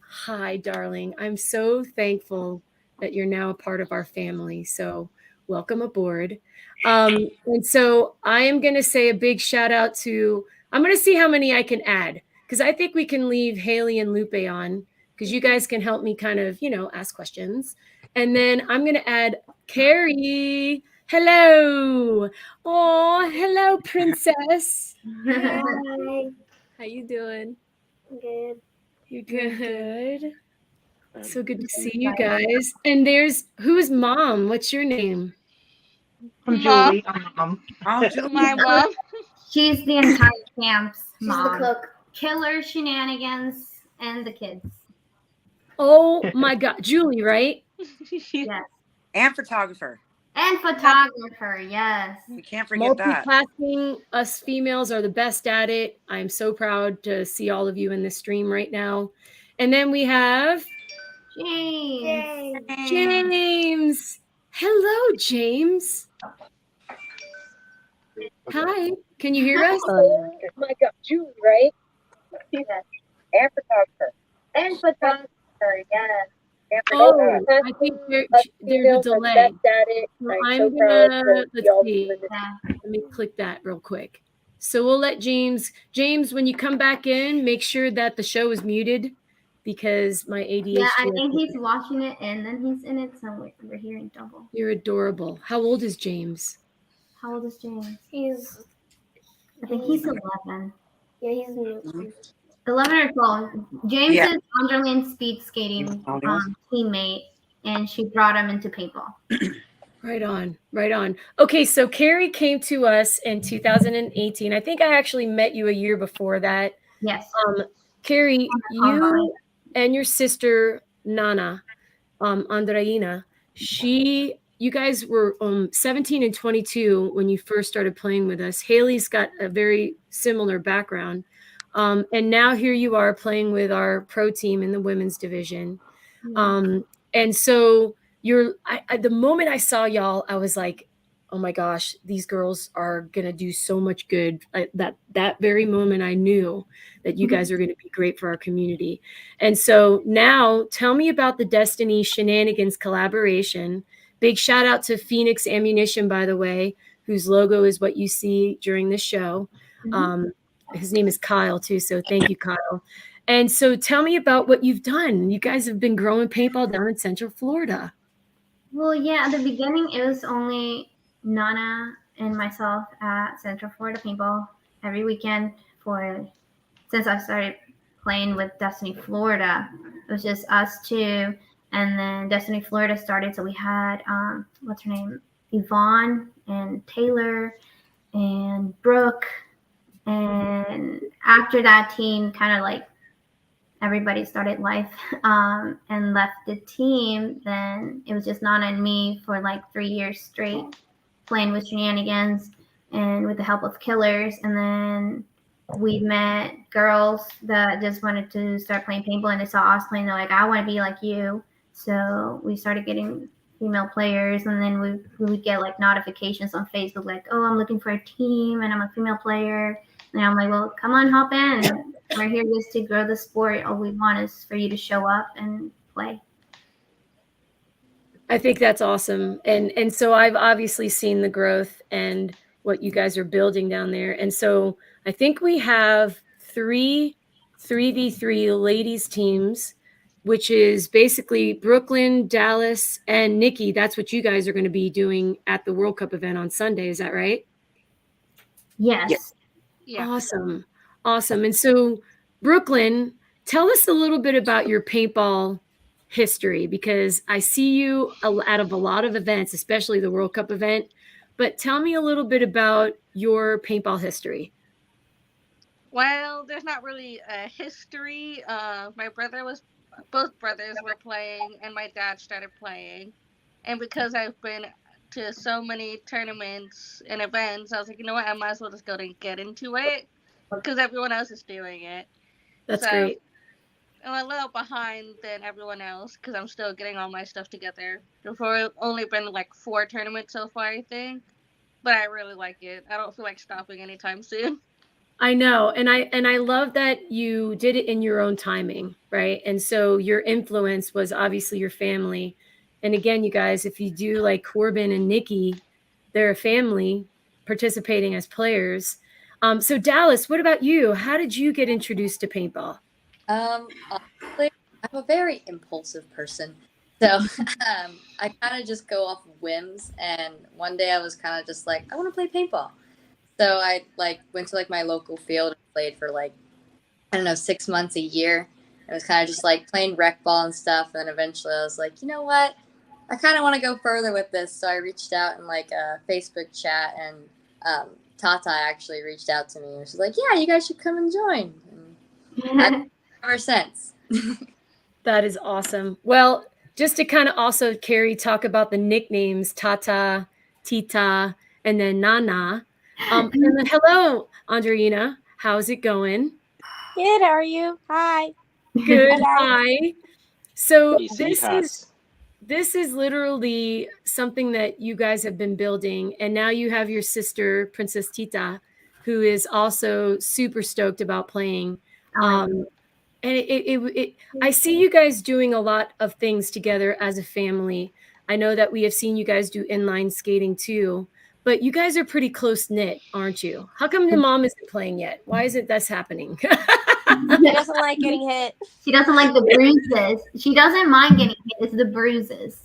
Hi, darling. I'm so thankful that you're now a part of our family. So welcome aboard. And so I am going to say a big shout out to, I'm going to see how many I can add, because I think we can leave Hailey and Lupe on, because you guys can help me kind of, you know, ask questions. And then I'm going to add Kary. Hello. Oh, hello, princess. Hi. How you doing? Good. You're doing good. So good to see you guys. And who's mom? What's your name? I'm Mom. Julie. I'm mom. Oh, Julie. My mom. She's the entire camp's She's the mom. cook. Killer shenanigans and the kids. Oh my God, Julie, right? Yes. And photographer. And photographer, yes. We can't forget that. Multitasking, us females are the best at it. I'm so proud to see all of you in this stream right now. And then we have James. James. Hello, James. Hi, can you hear us? Oh my God, Julie, right? Yes. And photographer. And photographer, yes. Oh, I think there's a delay. So I'm gonna, let's see. Let me click that real quick. So we'll let James, when you come back in, make sure that the show is muted because my ADHD. Yeah, I think he's watching it and then he's in it, so we're hearing double. You're adorable. How old is James? How old is James? I think he's 11. Yeah, he's 11 or 12. James Yeah. is Andreina's speed skating teammate, and she brought him into paintball. Right on, right on. Okay, so Kary came to us in 2018. I think I actually met you a year before that. Yes. Kary, you and your sister Nana, Andreina, you guys were 17 and 22 when you first started playing with us. Hailey's got a very similar background. And now here you are playing with our pro team in the women's division. And so the moment I saw y'all, I was like, oh my gosh, these girls are going to do so much good. That very moment I knew that you guys are going to be great for our community. And so now tell me about the Destiny Shenanigans collaboration. Big shout out to Phoenix Ammunition, by the way, whose logo is what you see during the show. His name is Kyle too. So thank you, Kyle. And so tell me about what you've done. You guys have been growing paintball down in Central Florida. Well, yeah, at the beginning, it was only Nana and myself at Central Florida Paintball every weekend since I started playing with Destiny Florida. It was just us two. And then Destiny Florida started. So we had, what's her name? Yvonne and Taylor and Brooke. And after that team kind of like everybody started life and left the team, then it was just Nana and me for like 3 years straight playing with shenanigans and with the help of killers. And then we met girls that just wanted to start playing paintball and they saw us playing. They're like, I want to be like you. So we started getting female players, and then we would get like notifications on Facebook like, oh, I'm looking for a team and I'm a female player. And I'm like, well, come on, hop in. We're here just to grow the sport. All we want is for you to show up and play. I think that's awesome. And so I've obviously seen the growth and what you guys are building down there. And so I think we have 3v3 ladies teams, which is basically Brooklyn, Dallas, and Nikki. That's what you guys are going to be doing at the World Cup event on Sunday. Is that right? Yes. Yeah. Awesome. And so Brooklyn, tell us a little bit about your paintball history, because I see you out of a lot of events, especially the World Cup event, but tell me a little bit about your paintball history. Well, there's not really a history. Both brothers were playing and my dad started playing. And because I've been to so many tournaments and events, I was like, you know what, I might as well just go and get into it because everyone else is doing it. That's great. I'm a little behind than everyone else because I'm still getting all my stuff together. There's only been like 4 tournaments so far, I think. But I really like it. I don't feel like stopping anytime soon. I know. And I love that you did it in your own timing, right? And so your influence was obviously your family. And again, you guys, if you do like Corbin and Nikki, they're a family participating as players. So Dallas, what about you? How did you get introduced to paintball? Honestly, I'm a very impulsive person. So I kind of just go off whims, and one day I was kind of just like, I want to play paintball. So I like went to like my local field and played for like, I don't know, 6 months, a year. It was kind of just like playing rec ball and stuff. And then eventually I was like, you know what? I kind of want to go further with this. So I reached out in like a Facebook chat, and Tata actually reached out to me. And she's like, yeah, you guys should come and join. And I've ever since. That is awesome. Well, just to kind of also, Kary, talk about the nicknames, Tata, Tita, and then Nana. And then, hello, Andreina. How's it going? Good. How are you? Hi. Good. Hello. Hi. So AC hats. this is literally something that you guys have been building, and now you have your sister, Princess Tita, who is also super stoked about playing. And I see you guys doing a lot of things together as a family. I know that we have seen you guys do inline skating too, but you guys are pretty close knit, aren't you? How come your mom isn't playing yet? Why isn't this happening? She doesn't like getting hit. She doesn't like the bruises. She doesn't mind getting hit. It's the bruises.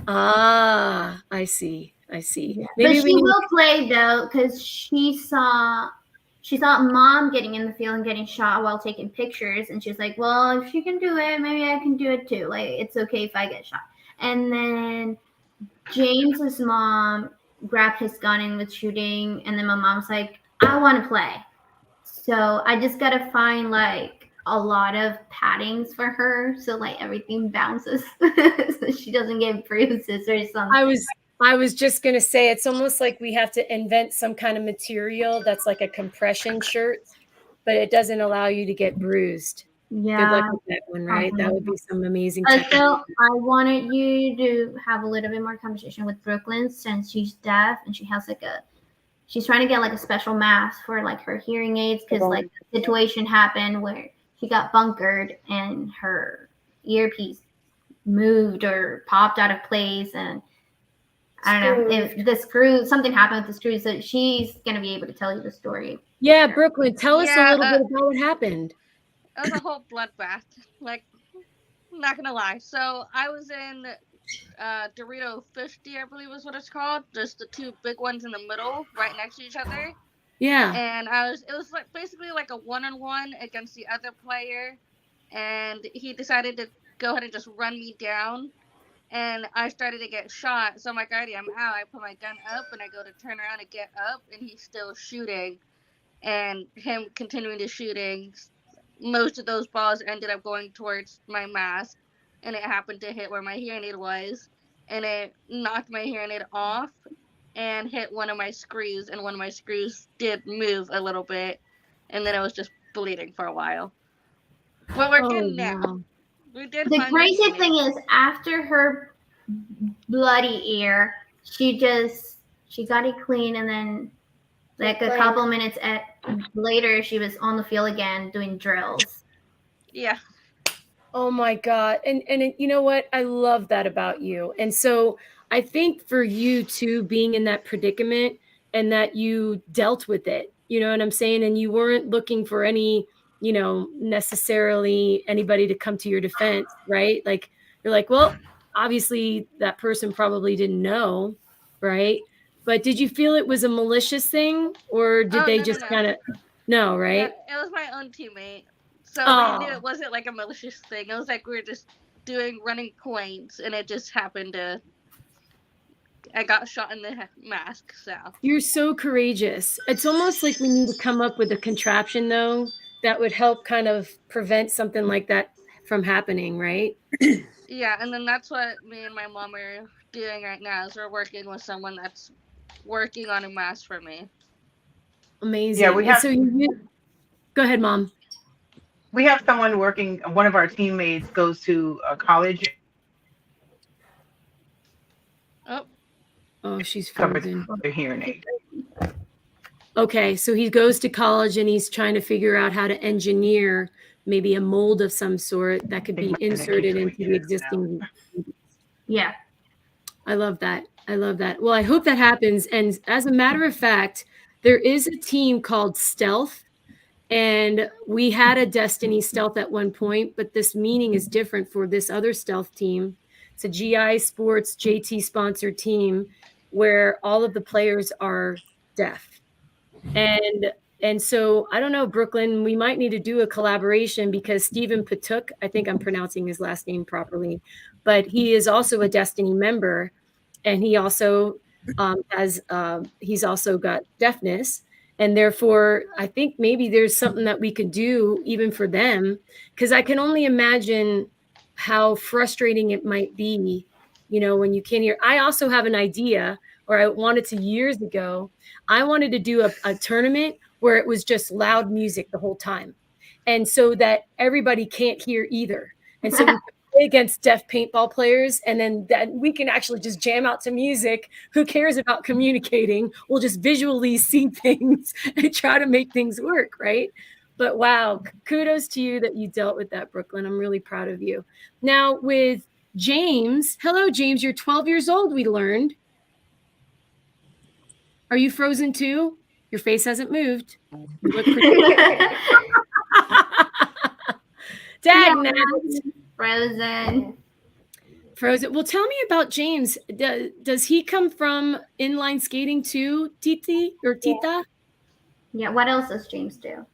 Ah, I see. I see. Yeah. Maybe But she will play though, because she saw mom getting in the field and getting shot while taking pictures, and she's like, well, if she can do it, maybe I can do it too. Like, it's okay if I get shot. And then James's mom grabbed his gun and was shooting, and then my mom's like, I want to play. So I just gotta find like a lot of paddings for her, so like everything bounces, so she doesn't get bruises or something. I was just gonna say, it's almost like we have to invent some kind of material that's like a compression shirt, but it doesn't allow you to get bruised. Yeah. Good luck with that one, right? That would be some amazing So technique. I wanted you to have a little bit more conversation with Brooklyn, since she's deaf and she has like she's trying to get like a special mask for like her hearing aids, because like the situation happened where she got bunkered and her earpiece moved or popped out of place, and I don't know if the screw, something happened with the screw, so she's gonna be able to tell you the story. Yeah, Brooklyn, tell us a Yeah, little bit about what happened. It was a whole bloodbath. Like, I'm not gonna lie. So I was in Dorito 50, I believe is what it's called. Just the two big ones in the middle, right next to each other. Yeah. And it was like basically like a 1-on-1 against the other player, and he decided to go ahead and just run me down, and I started to get shot. So I'm like, alrighty, I'm out. I put my gun up and I go to turn around and get up, and he's still shooting, and him continuing to shooting. Most of those balls ended up going towards my mask, and it happened to hit where my hearing aid was, and it knocked my hearing aid off and hit one of my screws, and one of my screws did move a little bit, and then it was just bleeding for a while. But we're good now. Wow. We did. The find crazy thing is, after her bloody ear, she got it clean, and then like a couple minutes later, she was on the field again doing drills. Yeah. Oh my God. And you know what? I love that about you. And so I think for you too, being in that predicament and that you dealt with it, you know what I'm saying? And you weren't looking for any, necessarily anybody to come to your defense, right? Like, you're like, well, obviously that person probably didn't know, right? But did you feel it was a malicious thing, or did they just kind of, no, right? Yeah, it was my own teammate. So we knew it wasn't like a malicious thing. It was like we were just running points, and it just happened to. I got shot in the mask, so. You're so courageous. It's almost like we need to come up with a contraption, though, that would help kind of prevent something like that from happening, right? Yeah, and then that's what me and my mom are doing right now, is we're working with someone that's working on a mask for me. Amazing. Yeah, we have. So go ahead, Mom. We have someone working. One of our teammates goes to college. Oh, she's frozen. The hearing aid. Okay, so he goes to college and he's trying to figure out how to engineer maybe a mold of some sort that could be inserted into the existing. Yeah. I love that. I love that. Well, I hope that happens. And as a matter of fact, there is a team called Stealth, and we had a Destiny Stealth at one point, but this meaning is different for this other Stealth team. It's a GI Sports JT sponsored team where all of the players are deaf. And so I don't know, Brooklyn, we might need to do a collaboration because Stephen Patuk, I think I'm pronouncing his last name properly, but he is also a Destiny member, and he also he's also got deafness. And therefore, I think maybe there's something that we could do even for them, because I can only imagine how frustrating it might be, when you can't hear. I also have an idea, or I wanted to years ago. I wanted to do a tournament where it was just loud music the whole time. And so that everybody can't hear either. And so we play against deaf paintball players, and then that we can actually just jam out to music. Who cares about communicating? We'll just visually see things and try to make things work, right? But wow, kudos to you that you dealt with that, Brooklyn. I'm really proud of you. Now with James. Hello, James. You're 12 years old, we learned. Are you frozen too? Your face hasn't moved. You look pretty Dag, Frozen. Frozen. Well, tell me about James. Does he come from inline skating too, Titi or Tita? Yeah, what else does James do?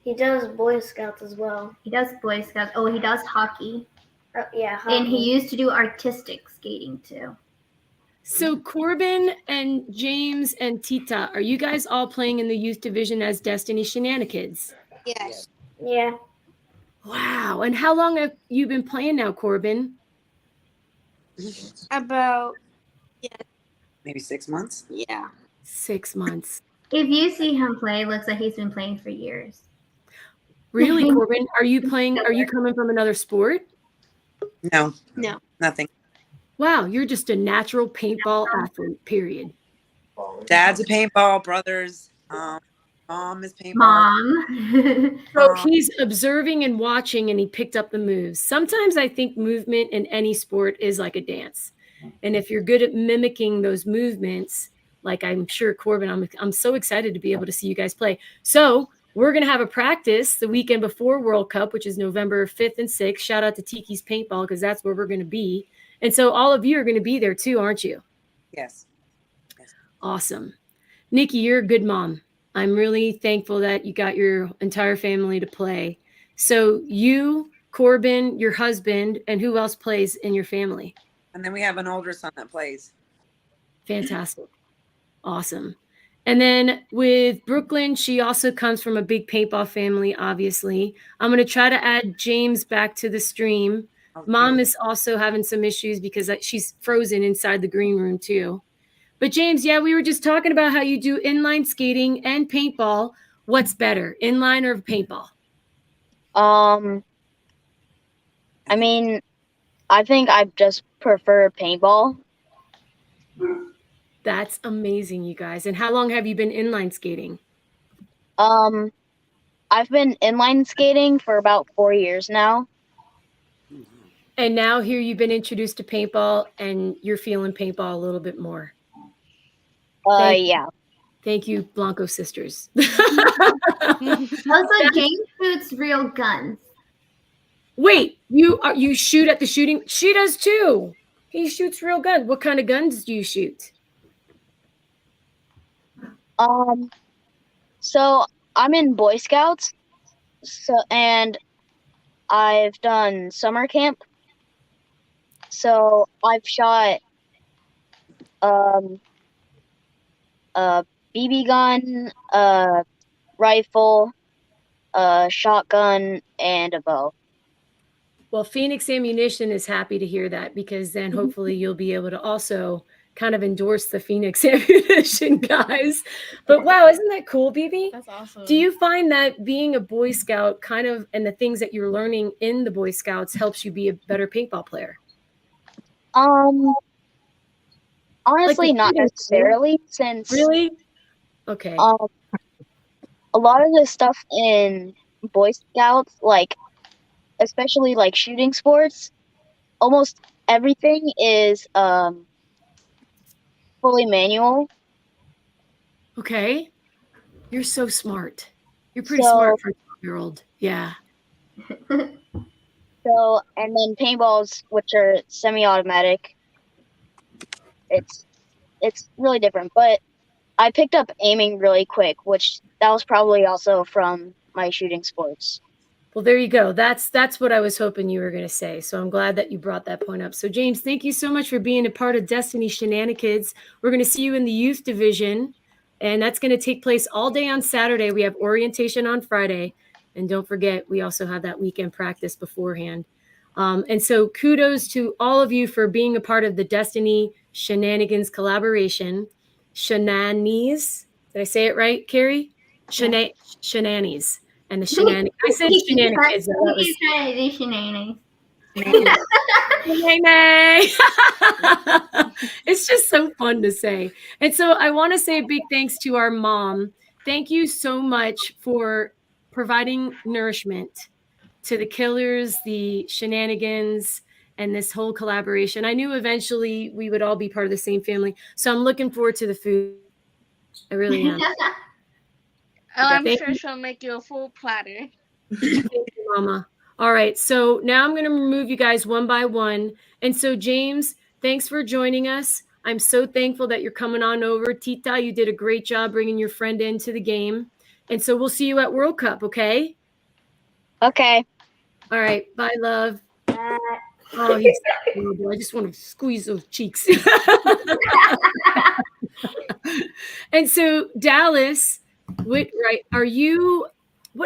He does Boy Scouts as well. He does Boy Scouts. Oh, he does hockey. Yeah, hockey. And he used to do artistic skating too. So Corbin and James and Tita, are you guys all playing in the youth division as Destiny ShenaniKIDS? Yes. Yeah. Wow. And how long have you been playing now, Corbin? About maybe 6 months. Yeah. 6 months. If you see him play, it looks like he's been playing for years. Really, Corbin? Are you playing? Are you coming from another sport? No. No. Nothing. Wow, you're just a natural paintball athlete, period. Dad's a paintball, brothers. Mom is paintball. Mom. So he's observing and watching, and he picked up the moves. Sometimes I think movement in any sport is like a dance. And if you're good at mimicking those movements, like I'm sure Corbin, I'm so excited to be able to see you guys play. So we're going to have a practice the weekend before World Cup, which is November 5th and 6th. Shout out to Tiki's Paintball, because that's where we're going to be. And so all of you are going to be there too, aren't you? Yes. Awesome. Nikki, you're a good mom. I'm really thankful that you got your entire family to play. So you, Corbin, your husband, and who else plays in your family? And then we have an older son that plays. Fantastic. Awesome. And then with Brooklyn, she also comes from a big paintball family, obviously. I'm going to try to add James back to the stream. Okay. Mom is also having some issues because she's frozen inside the green room too. But James, yeah, we were just talking about how you do inline skating and paintball. What's better, inline or paintball? I mean, I think I just prefer paintball. That's amazing, you guys. And how long have you been inline skating? I've been inline skating for about 4 years now. And now here you've been introduced to paintball, and you're feeling paintball a little bit more. Yeah. Thank you, Blanco sisters. Also, James shoots real guns. Wait, you shoot at the shooting? She does too. He shoots real guns. What kind of guns do you shoot? So I'm in Boy Scouts. And I've done summer camp. So I've shot a BB gun, a rifle, a shotgun, and a bow. Well, Phoenix Ammunition is happy to hear that, because then hopefully you'll be able to also kind of endorse the Phoenix Ammunition guys. But wow, isn't that cool, BB? That's awesome. Do you find that being a Boy Scout kind of, and the things that you're learning in the Boy Scouts helps you be a better paintball player? Honestly, Like not necessarily, since really? Okay. A lot of the stuff in Boy Scouts, like especially like shooting sports, almost everything is fully manual. Okay. You're so smart. You're pretty smart for a 12-year-old. Yeah. So, and then paintballs, which are semi-automatic. It's really different, but I picked up aiming really quick, which that was probably also from my shooting sports. Well, there you go. That's what I was hoping you were going to say. So I'm glad that you brought that point up. So James, thank you so much for being a part of Destiny ShenaniKIDS. We're going to see you in the youth division, and that's going to take place all day on Saturday. We have orientation on Friday, and don't forget, we also have that weekend practice beforehand. And so kudos to all of you for being a part of the Destiny Shenanigans collaboration. Shenanies. Did I say it right, Kary? Shenanies. And the shenanigans. I said ShenaniKIDS. He's trying to do shenanigans. It's just so fun to say. And so I want to say a big thanks to our mom. Thank you so much for providing nourishment to the killers, the shenanigans, and this whole collaboration. I knew eventually we would all be part of the same family. So I'm looking forward to the food. I really am. I'm sure she'll make you a full platter. Thank you, Mama. All right, so now I'm going to remove you guys one by one. And so, James, thanks for joining us. I'm so thankful that you're coming on over. Tita, you did a great job bringing your friend into the game. And so we'll see you at World Cup, okay? Okay. All right, bye, love. Oh, he's adorable. I just want to squeeze those cheeks. And so, Dallas, what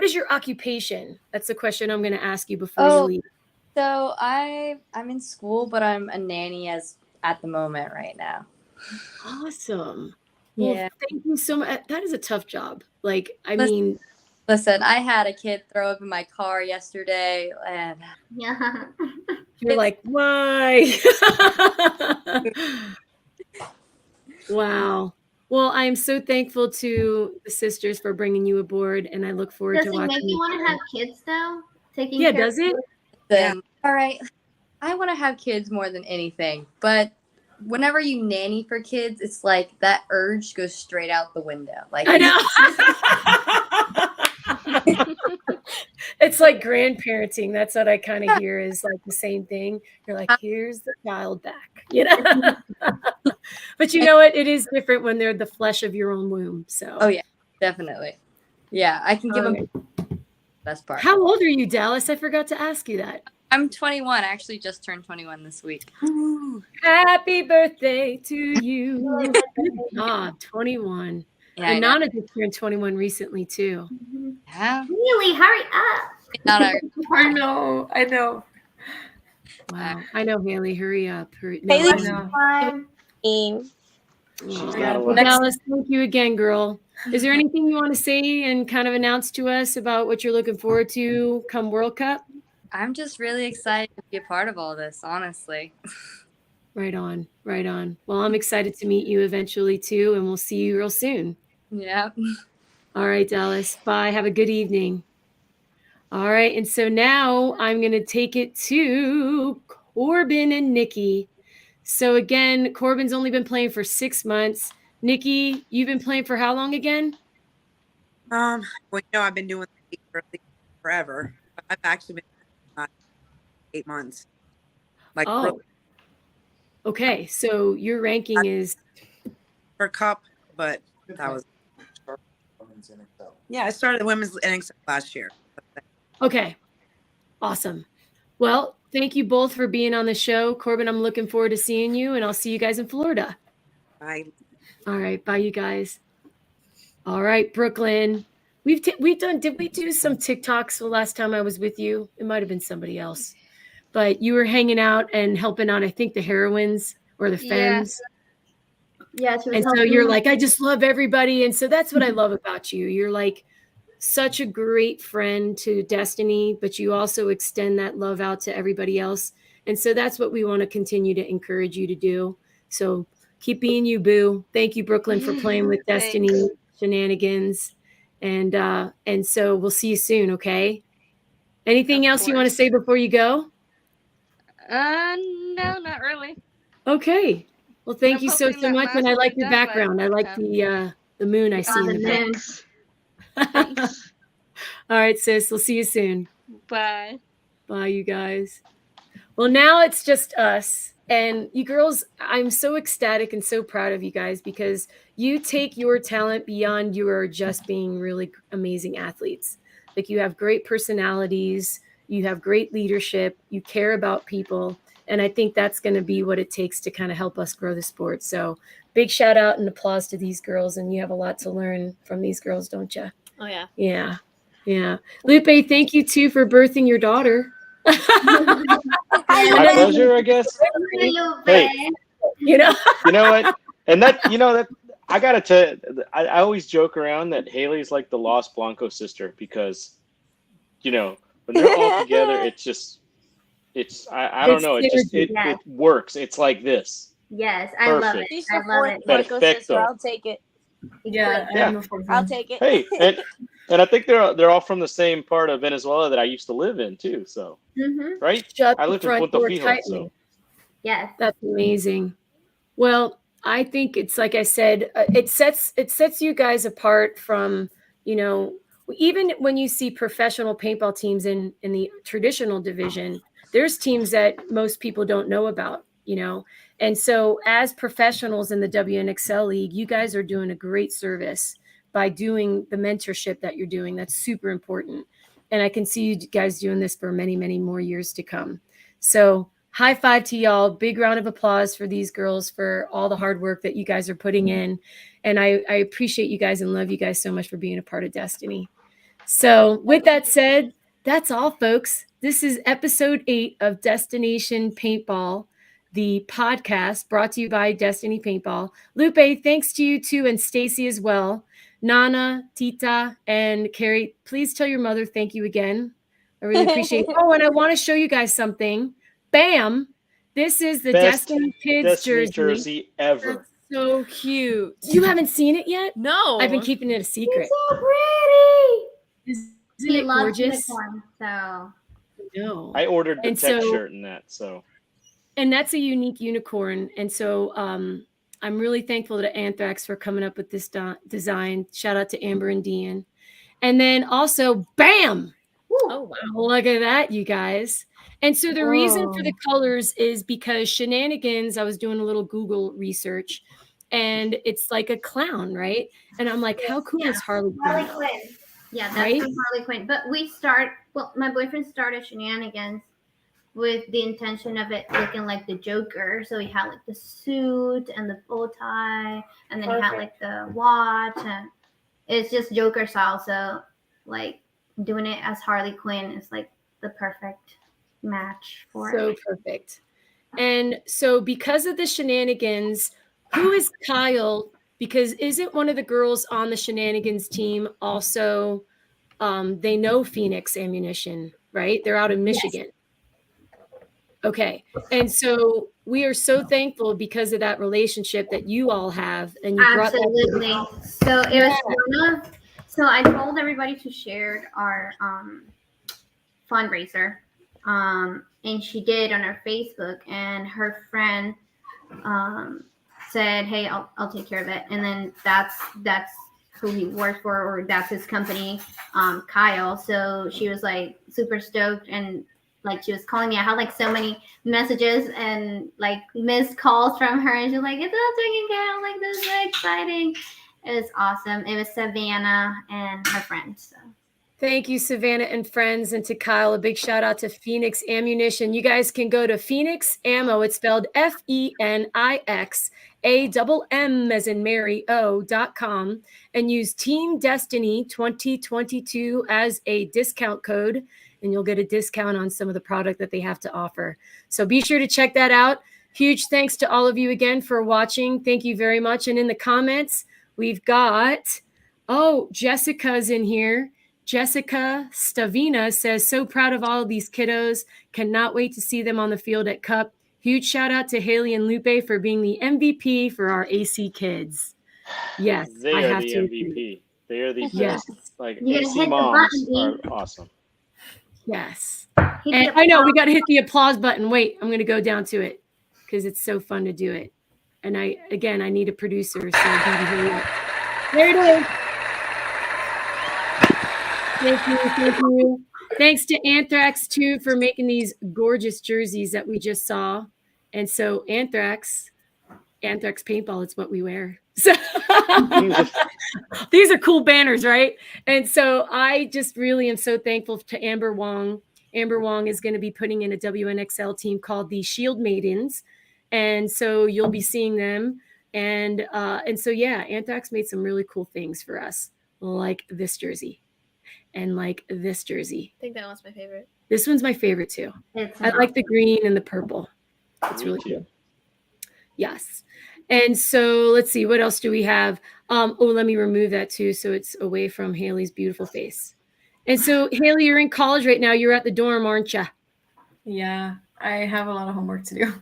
is your occupation? That's the question I'm going to ask you before you leave. So I'm in school, but I'm a nanny at the moment right now. Awesome. Well, Yeah. thank you so much. That is a tough job. Like, Listen, I had a kid throw up in my car yesterday, and you're like, why? Wow. Well, I'm so thankful to the sisters for bringing you aboard, and I look forward Does to it watching make you want to have kids though? Yeah, does it? All right. I want to have kids more than anything, but whenever you nanny for kids, it's like that urge goes straight out the window. Like I know. It's like grandparenting. That's what I kind of hear is like the same thing. You're like, here's the child back, you know. But you know what? It is different when they're the flesh of your own womb. So. Oh yeah, definitely. Yeah, I can give them best part. How old are you, Dallas? I forgot to ask you that. I'm 21. I actually just turned 21 this week. Happy birthday to you. Ah, 21. Yeah, and Nana just turned 21 recently too. Yeah. Really, hurry up. I know. Wow. I know, Hailey. Hurry up. Hurry. Hailey, I know. Well, Dallas, thank you again, girl. Is there anything you want to say and kind of announce to us about what you're looking forward to come World Cup? I'm just really excited to be a part of all this, honestly. Right on. Right on. Well, I'm excited to meet you eventually too, and we'll see you real soon. Yeah. All right, Dallas. Bye. Have a good evening. All right. And so now I'm going to take it to Corbin and Nikki. So again, Corbin's only been playing for 6 months. Nikki, you've been playing for how long again? Well, I've been doing the league forever. But I've actually been 8 months. Like, oh, okay. So your ranking is for Cup, but that was I started the women's innings last year. okay. Awesome. Well, thank you both for being on the show. Corbin, I'm looking forward to seeing you, and I'll see you guys in Florida. Bye. All right. Bye, you guys. All right, Brooklyn. We've done. Did we do some TikToks the last time I was with you? It might have been somebody else, but you were hanging out and helping out. I think the heroines or the femmes. Yeah. She was And so helping you're me. like, I just love everybody, and so that's what I love about you. You're like such a great friend to Destiny, but you also extend that love out to everybody else. And so that's what we want to continue to encourage you to do. So keep being you, boo. Thank you, Brooklyn, for playing with Destiny Shenanigans. And so we'll see you soon, okay? Anything else you want to say before you go? No, not really. Okay. Well, thank I'm you so hoping that much. And I last like one your does background. I like the moon I see in the back. Thanks. All right, sis. We'll see you soon. Bye. Bye, you guys. Well, now it's just us. And you girls, I'm so ecstatic and so proud of you guys because you take your talent beyond your just being really amazing athletes. Like you have great personalities, you have great leadership, you care about people. And I think that's going to be what it takes to kind of help us grow the sport. So big shout out and applause to these girls. And you have a lot to learn from these girls, don't you? Oh, yeah. Yeah. Yeah. Lupe, thank you too for birthing your daughter. My pleasure, I guess. Hey, you know what? And that I gotta tell. I always joke around that Hailey's like the lost Blanco sister because, when they're all together, I don't know. It works. It's like this. Yes, I love it. Perfect. I love it. Blanco sister, I'll take it. Yeah, I'll take it. Hey, and I think they're all from the same part of Venezuela that I used to live in too. So, right? I lived in Punto Fijo. So, yes, that's amazing. Well, I think it's like I said, it sets you guys apart from even when you see professional paintball teams in the traditional division. There's teams that most people don't know about, and so as professionals in the WNXL League, you guys are doing a great service by doing the mentorship that you're doing. That's super important. And I can see you guys doing this for many, many more years to come. So high five to y'all. Big round of applause for these girls for all the hard work that you guys are putting in. And I appreciate you guys and love you guys so much for being a part of Destiny. So with that said, that's all, folks. This is episode 8 of DestiNation Paintball, the podcast brought to you by Destiny Paintball. Lupe, thanks to you too, and Stacy as well. Nana, Tita, and Kary, please tell your mother thank you again. I really appreciate it. Oh, and I want to show you guys something. Bam! This is the best Destiny Kids Destiny jersey ever. That's so cute. You haven't seen it yet? No. I've been keeping it a secret. It's so pretty. Isn't He it loves gorgeous? unicorn, so No. I ordered the And tech so- shirt in that. So, And that's a unique unicorn. And so I'm really thankful to Anthrax for coming up with this design. Shout out to Amber and Dean. And then also, bam! Oh, wow. Look at that, you guys. And so the reason for the Whoa. colors is because ShenaniKIDS, I was doing a little Google research, and it's like a clown, right? And I'm like, how cool is Harley Quinn? Harley Quinn. Yeah, that's Right? from Harley Quinn. But my boyfriend started ShenaniKIDS with the intention of it looking like the Joker. So he had like the suit and the bow tie, and then he had like the watch, and it's just Joker style. So like doing it as Harley Quinn is like the perfect match for So it. perfect. And so because of the ShenaniKIDS, who is Kyle? Because isn't one of the girls on the ShenaniKIDS team also, they know Phoenix Ammunition, right? They're out in Michigan. Okay. And so we are so thankful because of that relationship that you all have. And you brought that Absolutely. So it was one of. So I told everybody to share our fundraiser, and she did on her Facebook. And her friend said, "Hey, I'll take care of it." And then that's who he works for, or that's his company, Kyle. So she was like super stoked, and like she was calling me. I had like so many messages and like missed calls from her, and she was like, "It's all taken care of." Like, this is so exciting. It was awesome. It was Savannah and her friend. So Thank you, Savannah and friends, and to Kyle. A big shout out to Phoenix Ammunition. You guys can go to Phoenix Ammo. It's spelled FENIX AMM as in Mary O.com, and use Team Destiny 2022 as a discount code, and you'll get a discount on some of the product that they have to offer. So be sure to check that out. Huge thanks to all of you again for watching. Thank you very much. And in the comments, we've got, Jessica's in here. Jessica Stavina says, so proud of all of these kiddos. Cannot wait to see them on the field at Cup. Huge shout out to Hailey and Lupe for being the MVP for our AC Kids. Yes, they I are have the to MVP. agree. They are the best. Yes. Like You gotta AC hit the moms button, are awesome. Yes. hit And the I know we applause. got to hit the applause button. Wait, I'm going to go down to it because it's so fun to do it. And I need a producer. So there it is. Thank you. Thanks to Anthrax too for making these gorgeous jerseys that we just saw. And so Anthrax paintball, it's what we wear. So these are cool banners, right? And so I just really am so thankful to Amber Wong. Amber Wong is going to be putting in a WNXL team called the Shield Maidens. And so you'll be seeing them. And so, yeah, Anthrax made some really cool things for us, like this jersey and like this jersey. I think that one's my favorite. This one's my favorite too. I like the green and the purple. It's really cool. Yes. And so let's see, what else do we have? Let me remove that too, so it's away from Hailey's beautiful face. And so, Hailey, you're in college right now. You're at the dorm, aren't you? Yeah, I have a lot of homework to do.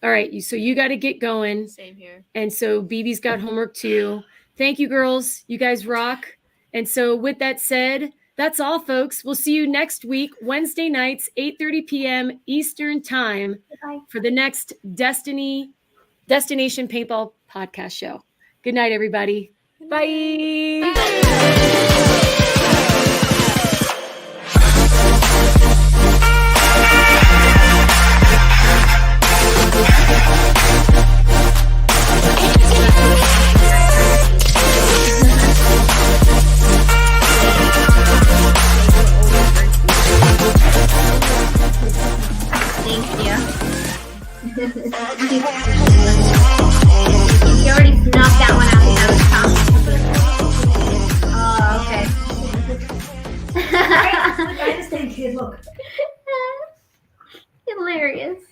All right, so you got to get going. Same here. And so BB's got homework too. Thank you, girls. You guys rock. And so with that said, that's all, folks. We'll see you next week, Wednesday nights, 8:30 p.m. Eastern Time for the next DestiNation Paintball podcast show. Good night, everybody. Bye. Thank you. You already knocked that one out the other time. Oh, okay. I understand, kid. Look. Hilarious.